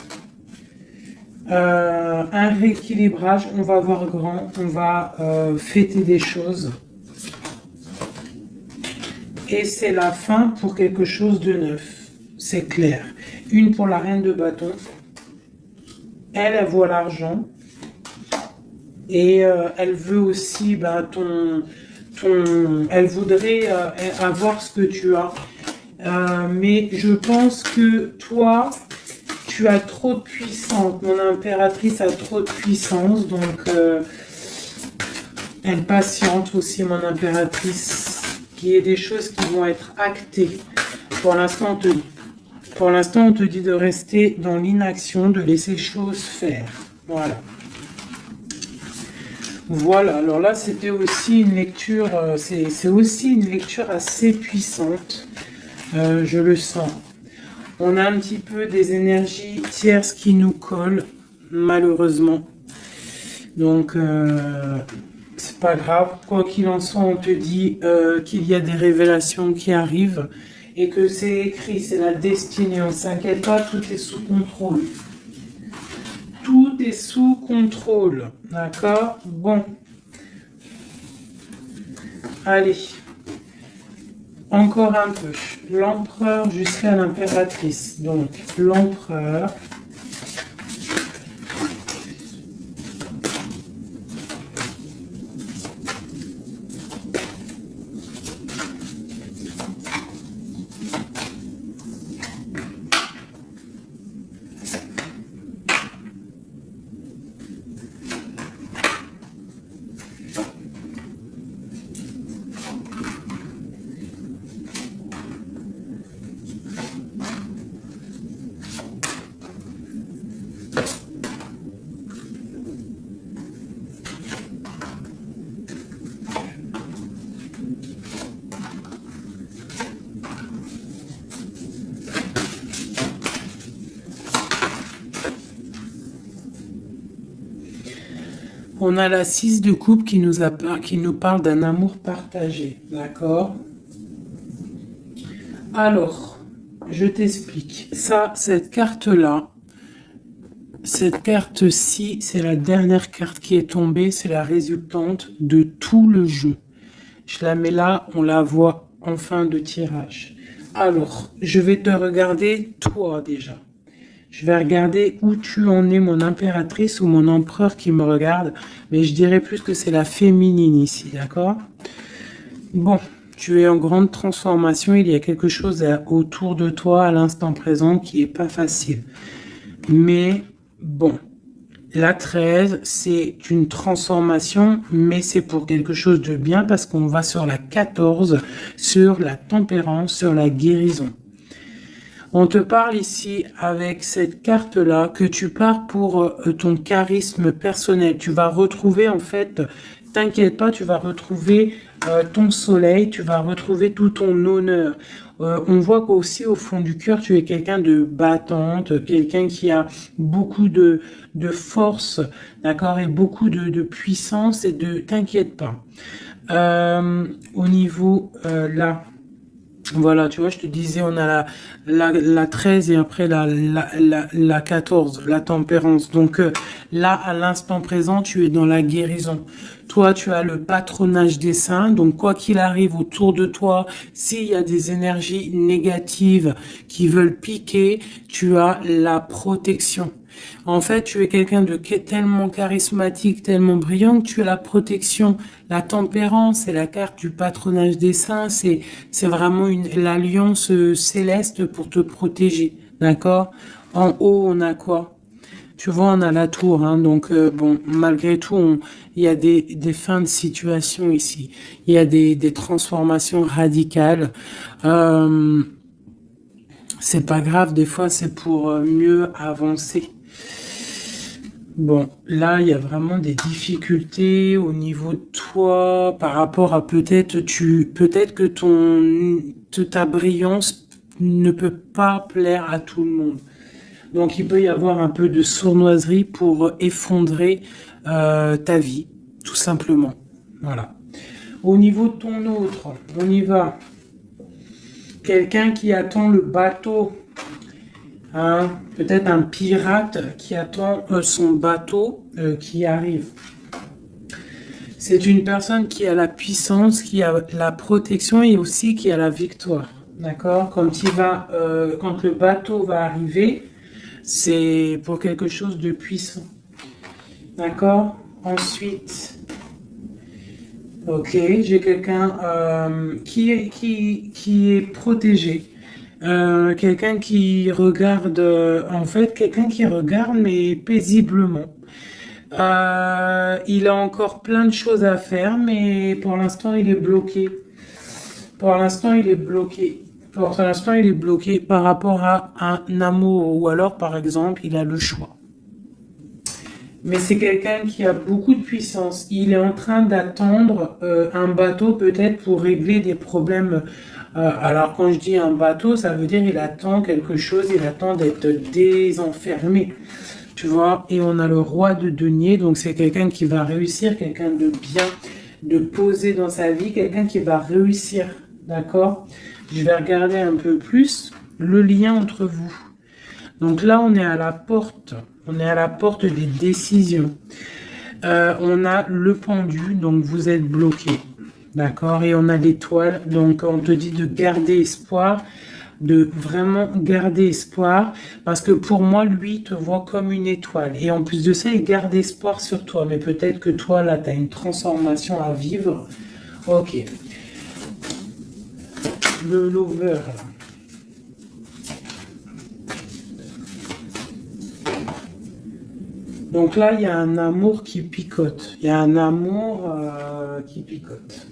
Un rééquilibrage. On va voir grand. On va fêter des choses. Et c'est la fin pour quelque chose de neuf. C'est clair. Une pour la reine de bâton. Elle voit l'argent. Et elle veut aussi elle voudrait avoir ce que tu as. Mais je pense que toi, tu as trop de puissance. Mon impératrice a trop de puissance, donc elle patiente aussi, mon impératrice, qu'il y ait des choses qui vont être actées. Pour l'instant, on te dit de rester dans l'inaction, de laisser choses faire. Voilà. Voilà, alors là, c'était aussi une lecture, c'est aussi une lecture assez puissante. Je le sens. On a un petit peu des énergies tierces qui nous collent, malheureusement. Donc, c'est pas grave. Quoi qu'il en soit, on te dit qu'il y a des révélations qui arrivent et que c'est écrit, c'est la destinée. On s'inquiète pas, tout est sous contrôle. Tout est sous contrôle. D'accord? Bon. Allez. Encore un peu. L'empereur jusqu'à l'impératrice. Donc, l'empereur. On a la 6 de coupe qui nous parle d'un amour partagé, d'accord? Alors, je t'explique. Ça, cette carte-là, cette carte-ci, c'est la dernière carte qui est tombée, c'est la résultante de tout le jeu. Je la mets là, on la voit en fin de tirage. Alors, je vais te regarder toi déjà. Je vais regarder où tu en es, mon impératrice ou mon empereur qui me regarde. Mais je dirais plus que c'est la féminine ici, d'accord? Bon, tu es en grande transformation. Il y a quelque chose autour de toi à l'instant présent qui est pas facile. Mais bon, la 13, c'est une transformation, mais c'est pour quelque chose de bien parce qu'on va sur la 14, sur la tempérance, sur la guérison. On te parle ici avec cette carte-là que tu pars pour ton charisme personnel. Tu vas retrouver en fait, t'inquiète pas, tu vas retrouver ton soleil, tu vas retrouver tout ton honneur. On voit qu'aussi au fond du cœur, tu es quelqu'un de battante, quelqu'un qui a beaucoup de force, d'accord, et beaucoup de puissance et de... T'inquiète pas. Au niveau là... Voilà, tu vois, je te disais, on a la 13 et après la 14, la tempérance. Donc là, à l'instant présent, tu es dans la guérison. Toi, tu as le patronage des saints. Donc, quoi qu'il arrive autour de toi, s'il y a des énergies négatives qui veulent piquer, tu as la protection. En fait, tu es quelqu'un de tellement charismatique, tellement brillant que tu as la protection, la tempérance, c'est la carte du patronage des saints, c'est vraiment l'alliance céleste pour te protéger, d'accord? En haut, on a quoi? Tu vois, on a la tour, hein, donc bon, malgré tout, il y a des fins de situation ici, il y a des transformations radicales. C'est pas grave, des fois, c'est pour mieux avancer. Bon, là, il y a vraiment des difficultés au niveau de toi par rapport à peut-être que ta brillance ne peut pas plaire à tout le monde. Donc, il peut y avoir un peu de sournoiserie pour effondrer ta vie, tout simplement. Voilà. Au niveau de ton autre, on y va. Quelqu'un qui attend le bateau. Hein, peut-être un pirate qui attend son bateau qui arrive. C'est une personne qui a la puissance, qui a la protection et aussi qui a la victoire. D'accord? Quand le bateau va arriver, c'est pour quelque chose de puissant. D'accord? Ensuite, ok, j'ai quelqu'un qui est protégé. Quelqu'un qui regarde, en fait, quelqu'un qui regarde, mais paisiblement. Il a encore plein de choses à faire, mais pour l'instant, il est bloqué. Pour l'instant, il est bloqué. Pour l'instant, il est bloqué par rapport à un amour, ou alors, par exemple, il a le choix. Mais c'est quelqu'un qui a beaucoup de puissance. Il est en train d'attendre un bateau peut-être pour régler des problèmes. Alors quand je dis un bateau, ça veut dire il attend quelque chose, il attend d'être désenfermé. Tu vois, et on a le roi de denier, donc c'est quelqu'un qui va réussir, quelqu'un de bien, de posé dans sa vie, quelqu'un qui va réussir. D'accord? Je vais regarder un peu plus le lien entre vous. Donc là, on est à la porte. On est à la porte des décisions. On a le pendu, donc vous êtes bloqué. D'accord? Et on a l'étoile, donc on te dit de garder espoir, de vraiment garder espoir, parce que pour moi, lui, il te voit comme une étoile. Et en plus de ça, il garde espoir sur toi. Mais peut-être que toi, là, tu as une transformation à vivre. Ok. Le lover, là. Donc là, il y a un amour qui picote. Il y a un amour qui picote.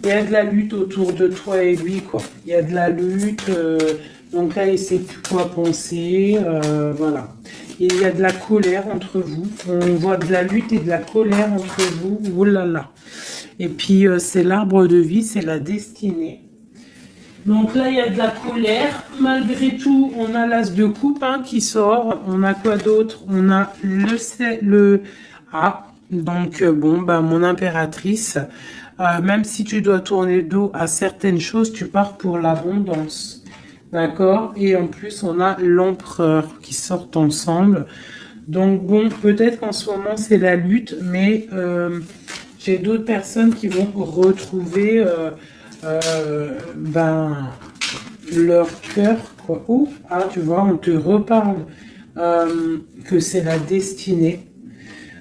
Il y a de la lutte autour de toi et lui, quoi. Il y a de la lutte. Donc là, il sait plus quoi penser. Voilà. Il y a de la colère entre vous. On voit de la lutte et de la colère entre vous. Ouh là là. Et puis, c'est l'arbre de vie, c'est la destinée. Donc là, il y a de la colère. Malgré tout, on a l'as de coupe hein, qui sort. On a quoi d'autre? On a le A. Donc, bon, bah, mon impératrice. Même si tu dois tourner le dos à certaines choses, tu pars pour l'abondance. D'accord? Et en plus, on a l'empereur qui sortent ensemble. Donc, bon, peut-être qu'en ce moment, c'est la lutte, mais j'ai d'autres personnes qui vont retrouver ben, leur cœur. Quoi. Ou, ah, tu vois, on te reparle que c'est la destinée.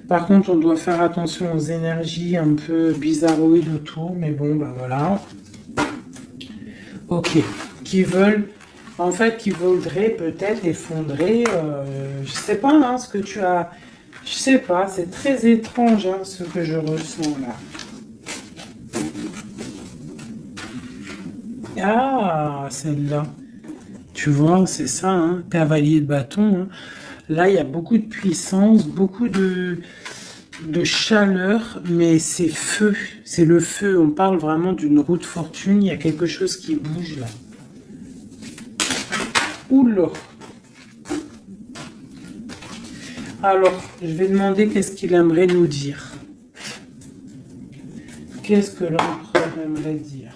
Par contre, on doit faire attention aux énergies un peu bizarroïdes autour, mais bon, bah voilà. Ok. Qui veulent, en fait, qui voudraient peut-être effondrer, je sais pas, hein, ce que tu as, je sais pas, c'est très étrange, hein, ce que je ressens là. Ah, celle-là. Tu vois, c'est ça, hein, cavalier de bâton. Hein. Là, il y a beaucoup de puissance, beaucoup de chaleur, mais c'est feu, c'est le feu. On parle vraiment d'une roue de fortune. Il y a quelque chose qui bouge là. Oula. Alors, je vais demander qu'est-ce qu'il aimerait nous dire. Qu'est-ce que l'empereur aimerait dire?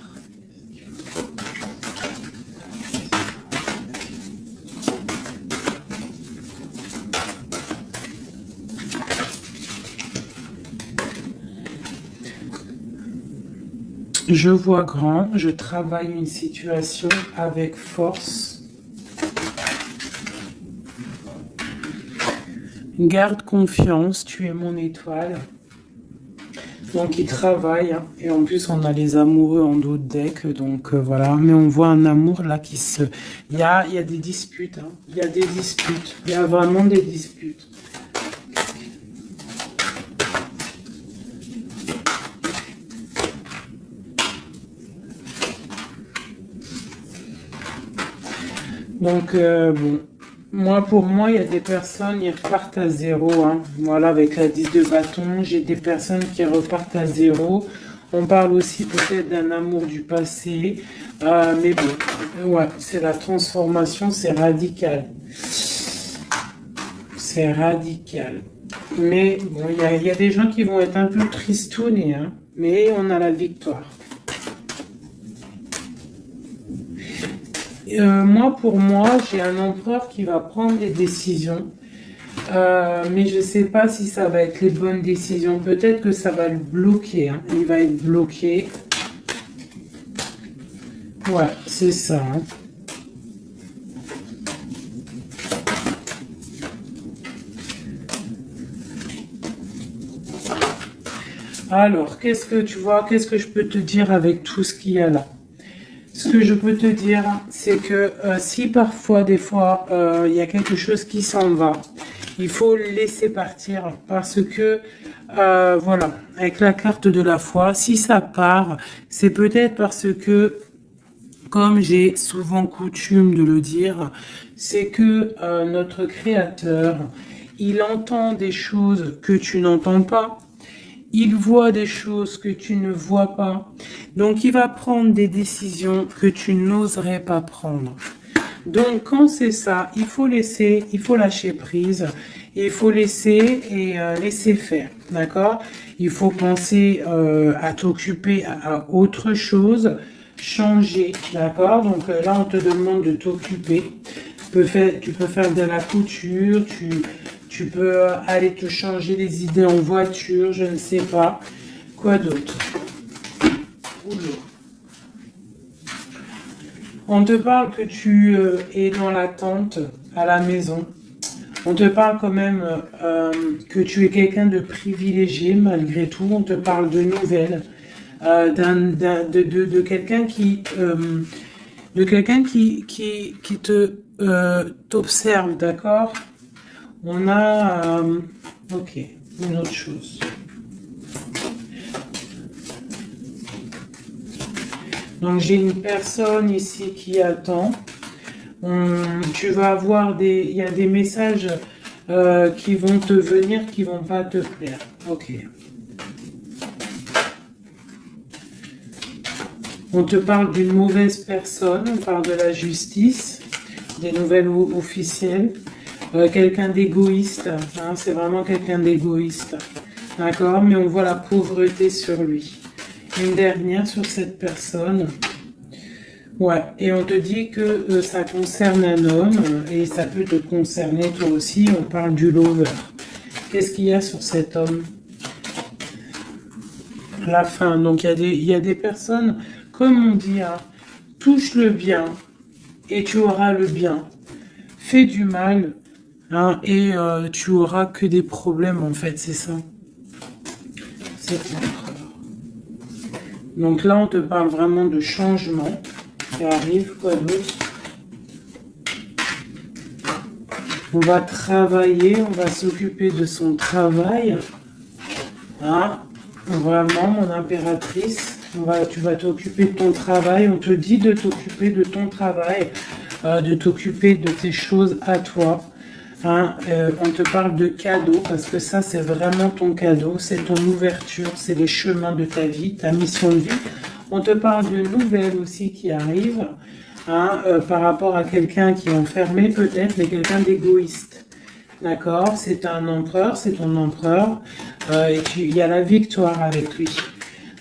Je vois grand, je travaille une situation avec force. Garde confiance, tu es mon étoile. Donc il travaille, hein. Et en plus on a les amoureux en dos de deck, donc voilà. Mais on voit un amour là qui se... il y a des disputes, hein. Il y a des disputes, il y a vraiment des disputes. Donc, bon, moi, pour moi, il y a des personnes, ils repartent à zéro. Hein. Voilà, avec la 10 de bâton, j'ai des personnes qui repartent à zéro. On parle aussi peut-être d'un amour du passé. Mais bon, ouais, c'est la transformation, c'est radical. C'est radical. Mais bon, il y a des gens qui vont être un peu tristounés, hein. Mais on a la victoire. Moi, pour moi, j'ai un empereur qui va prendre des décisions, mais je ne sais pas si ça va être les bonnes décisions. Peut-être que ça va le bloquer. Hein. Il va être bloqué. Ouais, c'est ça. Hein. Alors, qu'est-ce que tu vois, qu'est-ce que je peux te dire avec tout ce qu'il y a là? Ce que je peux te dire, c'est que si parfois, des fois, il y a quelque chose qui s'en va, il faut le laisser partir parce que, voilà, avec la carte de la foi, si ça part, c'est peut-être parce que, comme j'ai souvent coutume de le dire, c'est que notre Créateur, il entend des choses que tu n'entends pas. Il voit des choses que tu ne vois pas. Donc, il va prendre des décisions que tu n'oserais pas prendre. Donc, quand c'est ça, il faut laisser, il faut lâcher prise. Il faut laisser et laisser faire. D'accord? Il faut penser à t'occuper à autre chose, changer. D'accord? Donc, là, on te demande de t'occuper. Tu peux faire de la couture, tu peux aller te changer les idées en voiture, je ne sais pas. Quoi d'autre? Oula. On te parle que tu es dans l'attente à la maison. On te parle quand même que tu es quelqu'un de privilégié malgré tout. On te parle de nouvelles, de quelqu'un qui te t'observe, d'accord? On a, ok, une autre chose. Donc j'ai une personne ici qui attend. Tu vas avoir il y a des messages qui vont te venir, qui vont pas te plaire. Ok. On te parle d'une mauvaise personne, on parle de la justice, des nouvelles officielles. Quelqu'un d'égoïste, hein, c'est vraiment quelqu'un d'égoïste, d'accord, mais on voit la pauvreté sur lui. Une dernière sur cette personne, ouais, et on te dit que ça concerne un homme, et ça peut te concerner toi aussi, on parle du lover. Qu'est-ce qu'il y a sur cet homme? La fin, donc il y a des personnes, comme on dit, hein, touche le bien, et tu auras le bien. Fais du mal, hein, et tu auras que des problèmes en fait, c'est ça. C'est l'empereur. Donc là, on te parle vraiment de changement qui arrive, quoi d'autre? On va travailler, on va s'occuper de son travail. Hein? Vraiment, mon impératrice, tu vas t'occuper de ton travail. On te dit de t'occuper de ton travail, de t'occuper de tes choses à toi. Hein, on te parle de cadeau parce que ça c'est vraiment ton cadeau, c'est ton ouverture, c'est les chemins de ta vie, ta mission de vie. On te parle de nouvelles aussi qui arrivent, hein, par rapport à quelqu'un qui est enfermé peut-être, mais quelqu'un d'égoïste. D'accord? C'est un empereur, c'est ton empereur, et il y a la victoire avec lui.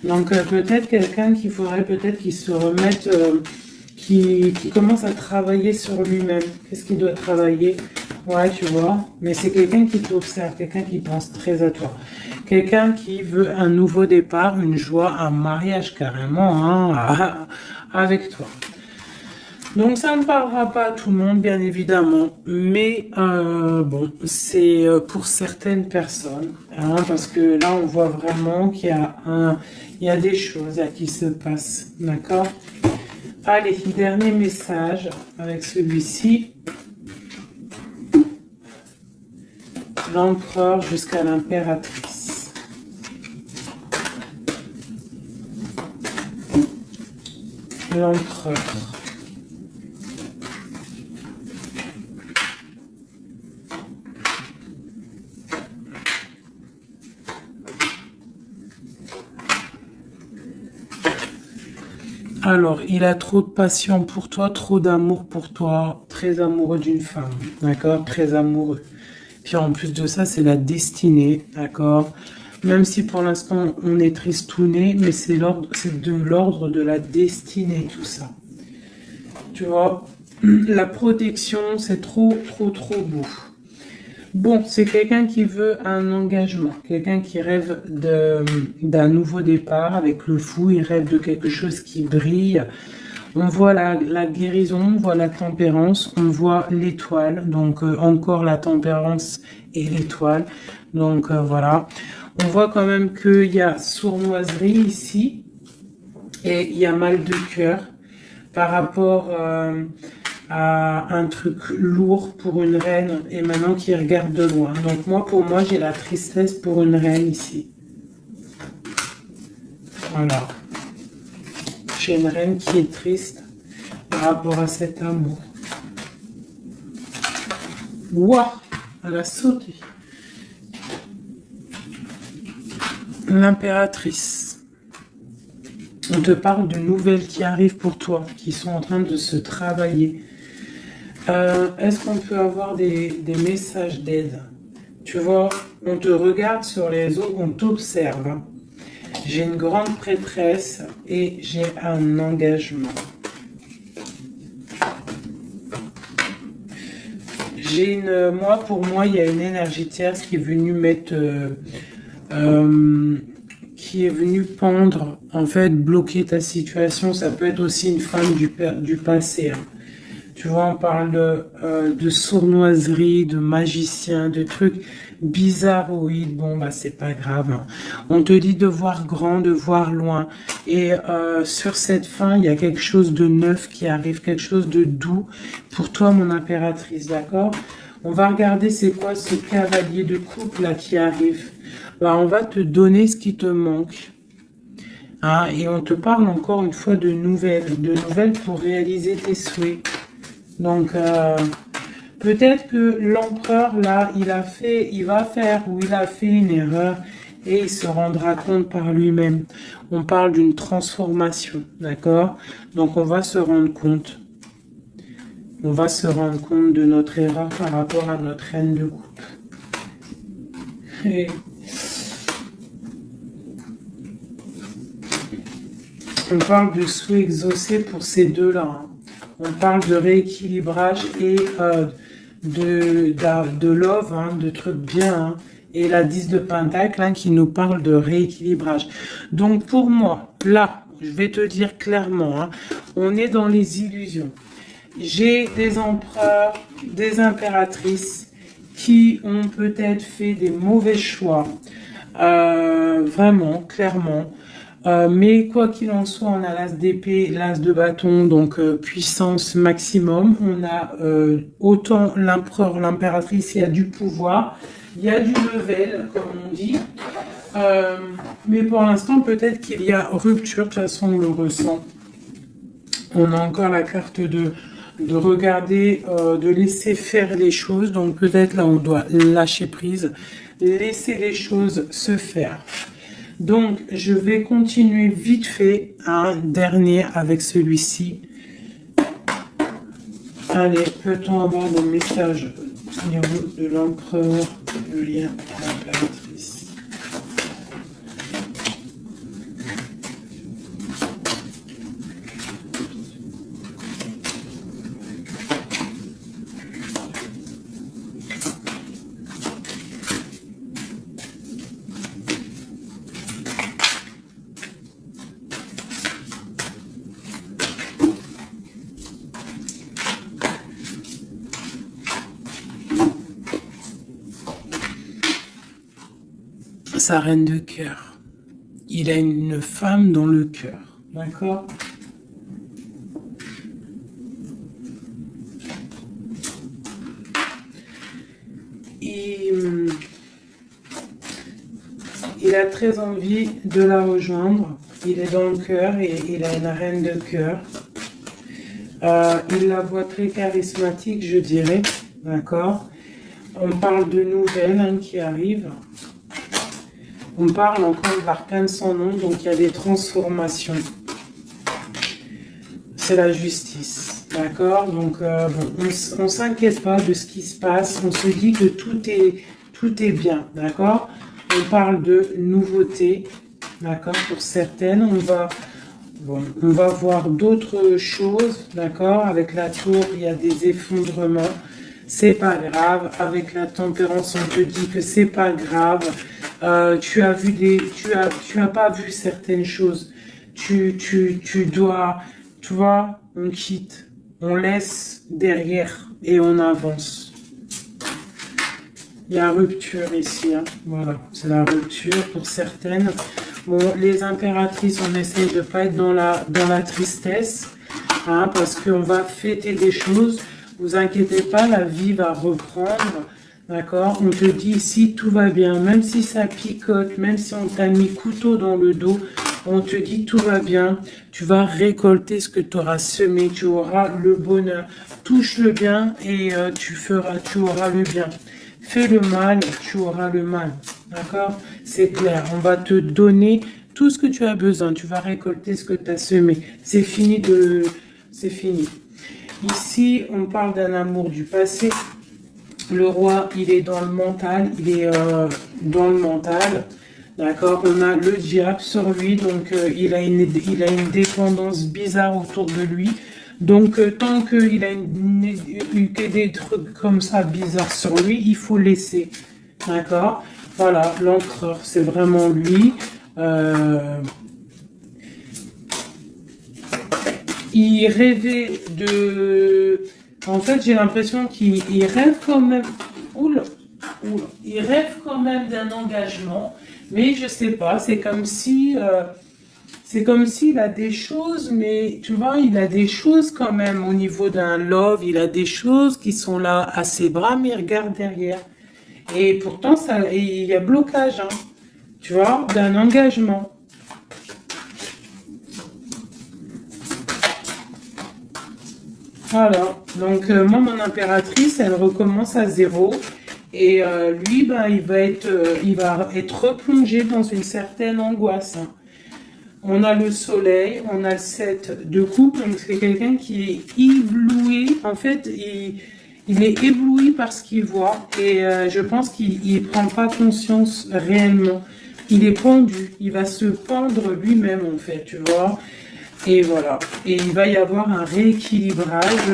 Donc peut-être quelqu'un qu'il faudrait peut-être qu'il se remette, qui commence à travailler sur lui-même. Qu'est-ce qu'il doit travailler? Ouais, tu vois, mais c'est quelqu'un qui t'observe, quelqu'un qui pense très à toi. Quelqu'un qui veut un nouveau départ, une joie, un mariage carrément, hein, avec toi. Donc ça ne parlera pas à tout le monde, bien évidemment, mais bon, c'est pour certaines personnes, hein, parce que là on voit vraiment qu'il y a des choses qui se passent, d'accord? Allez, dernier message avec celui-ci. L'empereur jusqu'à l'impératrice. L'empereur. Alors, il a trop de passion pour toi, trop d'amour pour toi, très amoureux d'une femme, d'accord? Très amoureux. Puis en plus de ça, c'est la destinée, d'accord? Même si pour l'instant on est tristouné, mais c'est de l'ordre de la destinée, tout ça. Tu vois, la protection, c'est trop, trop, trop beau. Bon, c'est quelqu'un qui veut un engagement, quelqu'un qui rêve d'un nouveau départ avec le fou, il rêve de quelque chose qui brille. On voit la guérison, on voit la tempérance, on voit l'étoile, donc encore la tempérance et l'étoile. Donc voilà, On voit quand même qu'il y a sournoiserie ici et il y a mal de cœur par rapport à un truc lourd pour une reine et maintenant qui regarde de loin. Donc moi, pour moi, j'ai la tristesse pour une reine ici. Voilà. J'ai une reine qui est triste par rapport à cet amour. Waouh, elle a sauté. L'impératrice. On te parle de nouvelles qui arrivent pour toi, qui sont en train de se travailler. Est-ce qu'on peut avoir des messages d'aide? Tu vois, on te regarde sur les réseaux, on t'observe. Hein. J'ai une grande prêtresse et j'ai un engagement. Moi, pour moi, il y a une énergie tierce qui est venue mettre, qui est venue pendre, en fait, bloquer ta situation. Ça peut être aussi une femme du passé. Hein. Tu vois, on parle de sournoiserie, de magicien, de trucs bizarroïdes. Bon, bah, c'est pas grave. Hein. On te dit de voir grand, de voir loin. Et sur cette fin, il y a quelque chose de neuf qui arrive, quelque chose de doux pour toi, mon impératrice, d'accord? On va regarder c'est quoi ce cavalier de coupe là qui arrive. Bah, on va te donner ce qui te manque. Hein, et on te parle encore une fois de nouvelles pour réaliser tes souhaits. Donc, peut-être que l'empereur, là, il a fait une erreur et il se rendra compte par lui-même. On parle d'une transformation, d'accord? Donc, on va se rendre compte. On va se rendre compte de notre erreur par rapport à notre reine de coupe. Et on parle de souhait exaucé pour ces deux-là. Hein. On parle de rééquilibrage et de love, hein, de trucs bien. Hein, et la 10 de Pentacle hein, qui nous parle de rééquilibrage. Donc pour moi, là, je vais te dire clairement, hein, on est dans les illusions. J'ai des empereurs, des impératrices qui ont peut-être fait des mauvais choix. Vraiment, clairement. Mais quoi qu'il en soit, on a l'as d'épée, l'as de bâton, donc puissance maximum. On a autant l'empereur, l'impératrice, il y a du pouvoir, il y a du level, comme on dit. Mais pour l'instant, peut-être qu'il y a rupture, de toute façon, on le ressent. On a encore la carte de regarder, de laisser faire les choses. Donc peut-être là, on doit lâcher prise, laisser les choses se faire. Donc, je vais continuer vite fait un dernier avec celui-ci. Allez, peut-on avoir des messages au niveau de l'empereur, le lien à l'impératrice? Sa reine de cœur. Il a une femme dans le cœur. D'accord? Il a très envie de la rejoindre. Il est dans le cœur et il a une reine de cœur. Il la voit très charismatique, je dirais. D'accord? On parle de nouvelles hein, qui arrivent. On parle encore de l'arcane sans nom, donc il y a des transformations. C'est la justice, d'accord? Donc bon, on ne s'inquiète pas de ce qui se passe, on se dit que tout est bien, d'accord? On parle de nouveautés, d'accord? Pour certaines, on va voir d'autres choses, d'accord? Avec la tour, il y a des effondrements. C'est pas grave. Avec la tempérance, on te dit que c'est pas grave. Tu as pas vu certaines choses. Tu dois, tu vois, on quitte, on laisse derrière et on avance. Il y a rupture ici, hein. Voilà, c'est la rupture pour certaines. Bon, les impératrices, on essaye de pas être dans la tristesse, hein, parce qu'on va fêter des choses. Vous inquiétez pas, la vie va reprendre, d'accord? On te dit ici, tout va bien, même si ça picote, même si on t'a mis couteau dans le dos, on te dit tout va bien, tu vas récolter ce que tu auras semé, tu auras le bonheur. Touche le bien et tu auras le bien. Fais le mal, tu auras le mal. D'accord? C'est clair. On va te donner tout ce que tu as besoin. Tu vas récolter ce que tu as semé. C'est fini c'est fini. Ici, on parle d'un amour du passé. Le roi, il est dans le mental. Il est dans le mental. D'accord? On a le diable sur lui. Donc, il a une dépendance bizarre autour de lui. Donc, tant qu'il a eu que des trucs comme ça bizarres sur lui, il faut laisser. D'accord? Voilà, l'empereur, c'est vraiment lui. Il rêvait de... En fait, j'ai l'impression qu'il rêve quand même... Oula, oula. Il rêve quand même d'un engagement, mais je sais pas, c'est comme si... c'est comme s'il a des choses, mais tu vois, il a des choses quand même au niveau d'un love, il a des choses qui sont là à ses bras, mais il regarde derrière. Et pourtant, il y a blocage, hein, tu vois, d'un engagement. Voilà, donc moi, mon impératrice, elle recommence à zéro. Et lui, ben, il va être replongé dans une certaine angoisse, hein. On a le soleil, on a le 7 de coupe, donc c'est quelqu'un qui est ébloui. En fait, il est ébloui par ce qu'il voit et je pense qu'il ne prend pas conscience réellement. Il est pendu, il va se pendre lui-même en fait, tu vois. Et voilà, et il va y avoir un rééquilibrage.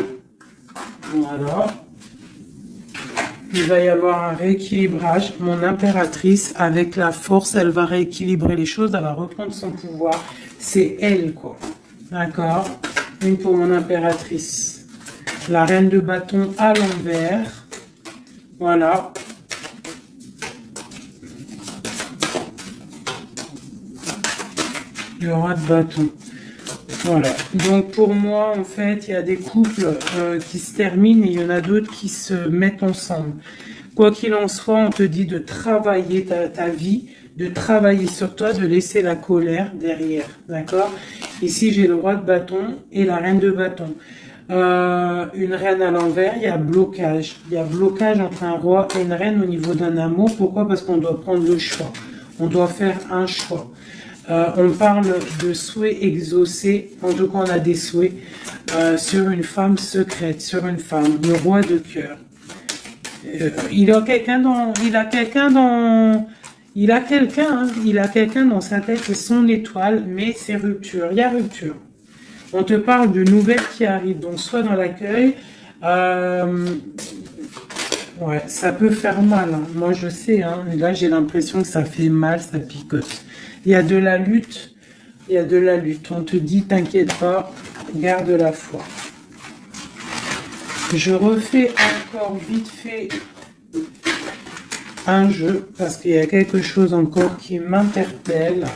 Voilà. Il va y avoir un rééquilibrage. Mon impératrice, avec la force, elle va rééquilibrer les choses, elle va reprendre son pouvoir. C'est elle, quoi. D'accord? Une pour mon impératrice. La reine de bâton à l'envers. Voilà. Le roi de bâton. Voilà. Donc pour moi, en fait, il y a des couples qui se terminent et il y en a d'autres qui se mettent ensemble. Quoi qu'il en soit, on te dit de travailler ta vie, de travailler sur toi, de laisser la colère derrière. D'accord? Ici, j'ai le roi de bâton et la reine de bâton. Une reine à l'envers, il y a blocage. Il y a blocage entre un roi et une reine au niveau d'un amour. Pourquoi? Parce qu'on doit prendre le choix. On doit faire un choix. On parle de souhaits exaucés, en tout cas on a des souhaits sur une femme secrète, sur une femme, le roi de cœur. Il a quelqu'un dans sa tête, c'est son étoile, mais c'est rupture, il y a rupture. On te parle de nouvelles qui arrivent, donc soit dans l'accueil, ouais, ça peut faire mal, hein. Moi je sais, hein, là j'ai l'impression que ça fait mal, ça picote. Il y a de la lutte, il y a de la lutte. On te dit, t'inquiète pas, garde la foi. Je refais encore vite fait un jeu, parce qu'il y a quelque chose encore qui m'interpelle.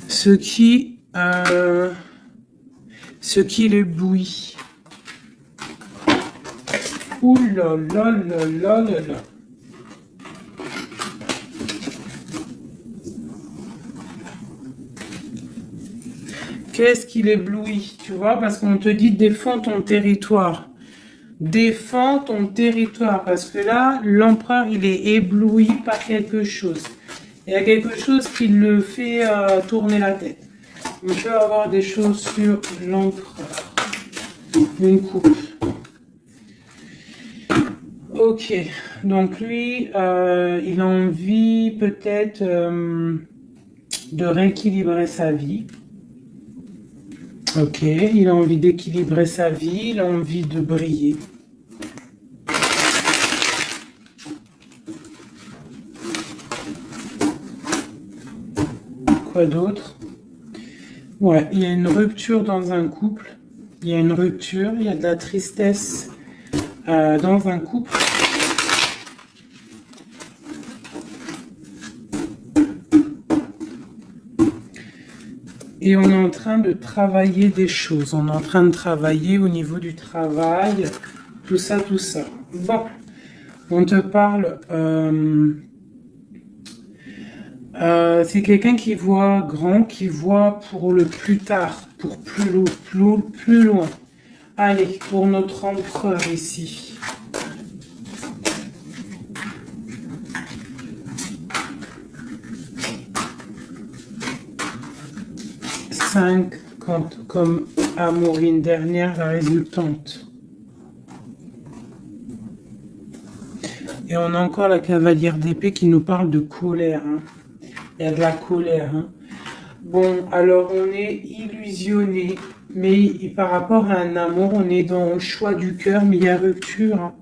Ce qui l'éblouit. Ouh là là là là là là. Qu'est-ce qui l'éblouit, tu vois, parce qu'on te dit défends ton territoire. Défends ton territoire, parce que là, l'empereur, il est ébloui par quelque chose. Il y a quelque chose qui le fait tourner la tête. On peut avoir des choses sur l'empereur. Une coupe. Ok, donc lui, il a envie peut-être de rééquilibrer sa vie. Ok, il a envie d'équilibrer sa vie, il a envie de briller. Quoi d'autre? Ouais, il y a une rupture dans un couple. Il y a une rupture, il y a de la tristesse dans un couple. Et on est en train de travailler des choses. On est en train de travailler au niveau du travail, tout ça, tout ça. Bon, on te parle. C'est quelqu'un qui voit grand, qui voit pour le plus tard, pour plus loin. Allez, pour notre empereur ici. 5 comme Amorine dernière, la résultante. Et on a encore la cavalière d'épée qui nous parle de colère. Hein. Il y a de la colère. Hein. Bon, alors on est illusionné, mais par rapport à un amour, on est dans le choix du cœur, mais il y a rupture. Hein.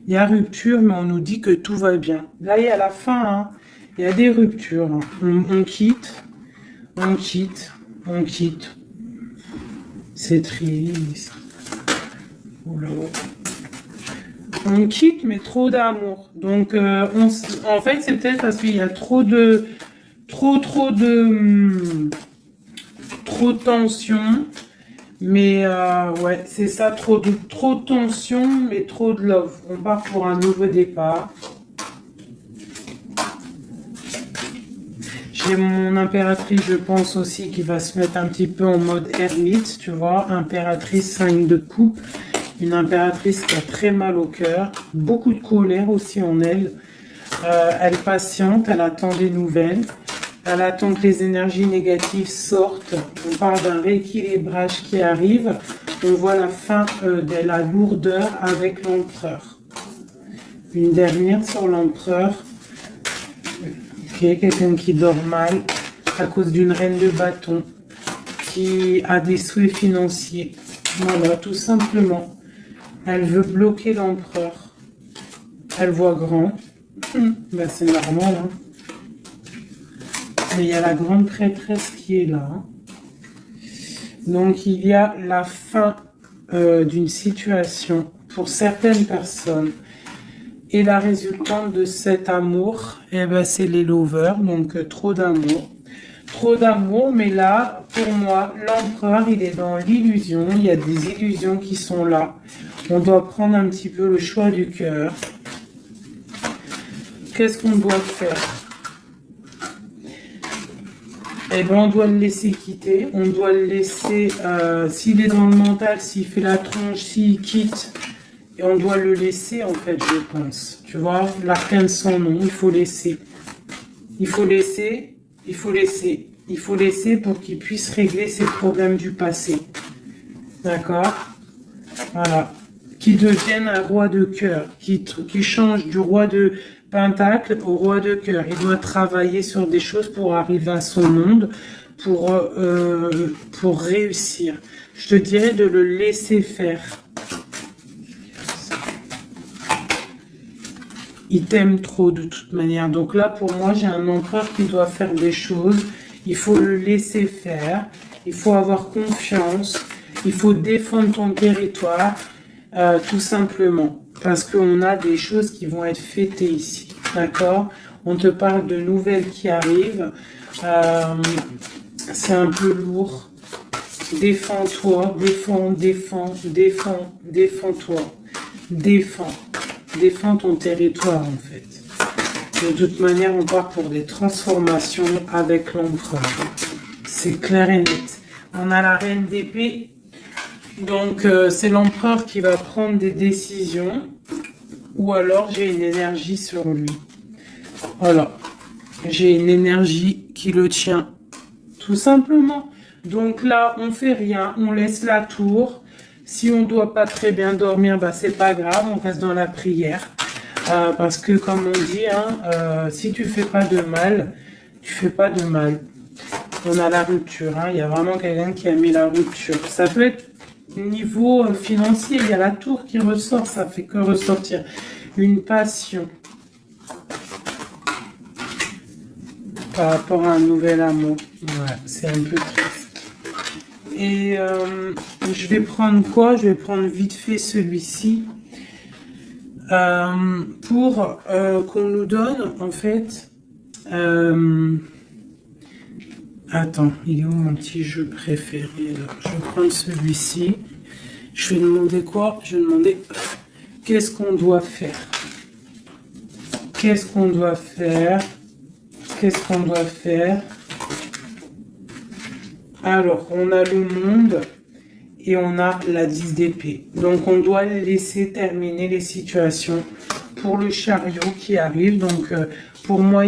Il y a rupture, mais on nous dit que tout va bien. Là, il y a la fin. Hein. Il y a des ruptures. Hein. On quitte. On quitte. On quitte. C'est triste. Oula. On quitte, mais trop d'amour. Donc, en fait, c'est peut-être parce qu'il y a trop de tension. Mais ouais, c'est ça, trop de tension, mais trop de love. On part pour un nouveau départ. J'ai mon impératrice, je pense aussi, qui va se mettre un petit peu en mode ermite, tu vois. Impératrice 5 de coupe. Une impératrice qui a très mal au cœur. Beaucoup de colère aussi en elle. Elle patiente, elle attend des nouvelles. Elle attend que les énergies négatives sortent. On parle d'un rééquilibrage qui arrive. On voit la fin de la lourdeur avec l'empereur. Une dernière sur l'empereur. Quelqu'un qui dort mal à cause d'une reine de bâton qui a des souhaits financiers. Voilà, tout simplement. Elle veut bloquer l'empereur. Elle voit grand. Ben, c'est normal. Hein. Mais il y a la grande prêtresse qui est là. Hein. Donc il y a la fin d'une situation pour certaines personnes. Et la résultante de cet amour, eh ben, c'est les lovers, donc trop d'amour. Trop d'amour, mais là, pour moi, l'empereur, il est dans l'illusion. Il y a des illusions qui sont là. On doit prendre un petit peu le choix du cœur. Qu'est-ce qu'on doit faire? Eh ben, on doit le laisser quitter. On doit le laisser, s'il est dans le mental, s'il fait la tronche, s'il quitte. Et on doit le laisser, en fait, je pense. Tu vois, l'arcane sans nom, il faut laisser. Il faut laisser, il faut laisser. Il faut laisser pour qu'il puisse régler ses problèmes du passé. D'accord? Voilà. Qui devienne un roi de cœur. Qui change du roi de pentacle au roi de cœur. Il doit travailler sur des choses pour arriver à son monde, pour réussir. Je te dirais de le laisser faire. Il t'aime trop de toute manière. Donc là, pour moi, j'ai un empereur qui doit faire des choses. Il faut le laisser faire. Il faut avoir confiance. Il faut défendre ton territoire, tout simplement. Parce qu'on a des choses qui vont être fêtées ici. D'accord? On te parle de nouvelles qui arrivent. C'est un peu lourd. Défends-toi. Défends-toi. Défends ton territoire, en fait. De toute manière, on part pour des transformations avec l'empereur. C'est clair et net. On a la reine d'épée. Donc, c'est l'empereur qui va prendre des décisions. Ou alors, j'ai une énergie sur lui. Voilà. J'ai une énergie qui le tient. Tout simplement. Donc là, on fait rien. On laisse la tour. Si on ne doit pas très bien dormir, bah, c'est pas grave, on reste dans la prière. Parce que comme on dit, hein, si tu fais pas de mal, tu fais pas de mal. On a la rupture, hein, il y a vraiment quelqu'un qui a mis la rupture. Ça peut être niveau financier, il y a la tour qui ressort, ça fait que ressortir une passion par rapport à un nouvel amour. Ouais, c'est un peu triste. Et je vais prendre quoi? Je vais prendre vite fait celui-ci pour qu'on nous donne en fait. Attends, il est où mon petit jeu préféré là? Je vais prendre celui-ci. Je vais demander quoi? Je vais demander qu'est-ce qu'on doit faire? Qu'est-ce qu'on doit faire? Qu'est-ce qu'on doit faire? Alors, on a le monde et on a la 10 d'épée. Donc, on doit laisser terminer les situations pour le chariot qui arrive. Donc, pour moi,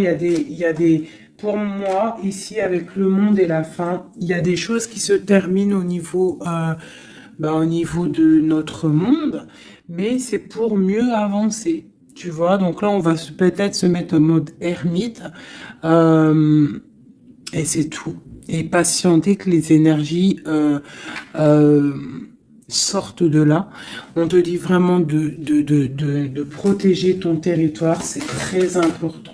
pour moi, ici, avec le monde et la fin, il y a des choses qui se terminent au niveau de notre monde, mais c'est pour mieux avancer. Tu vois, donc là, on va peut-être se mettre en mode ermite, et c'est tout. Et patienter que les énergies sortent de là. On te dit vraiment de protéger ton territoire, c'est très important.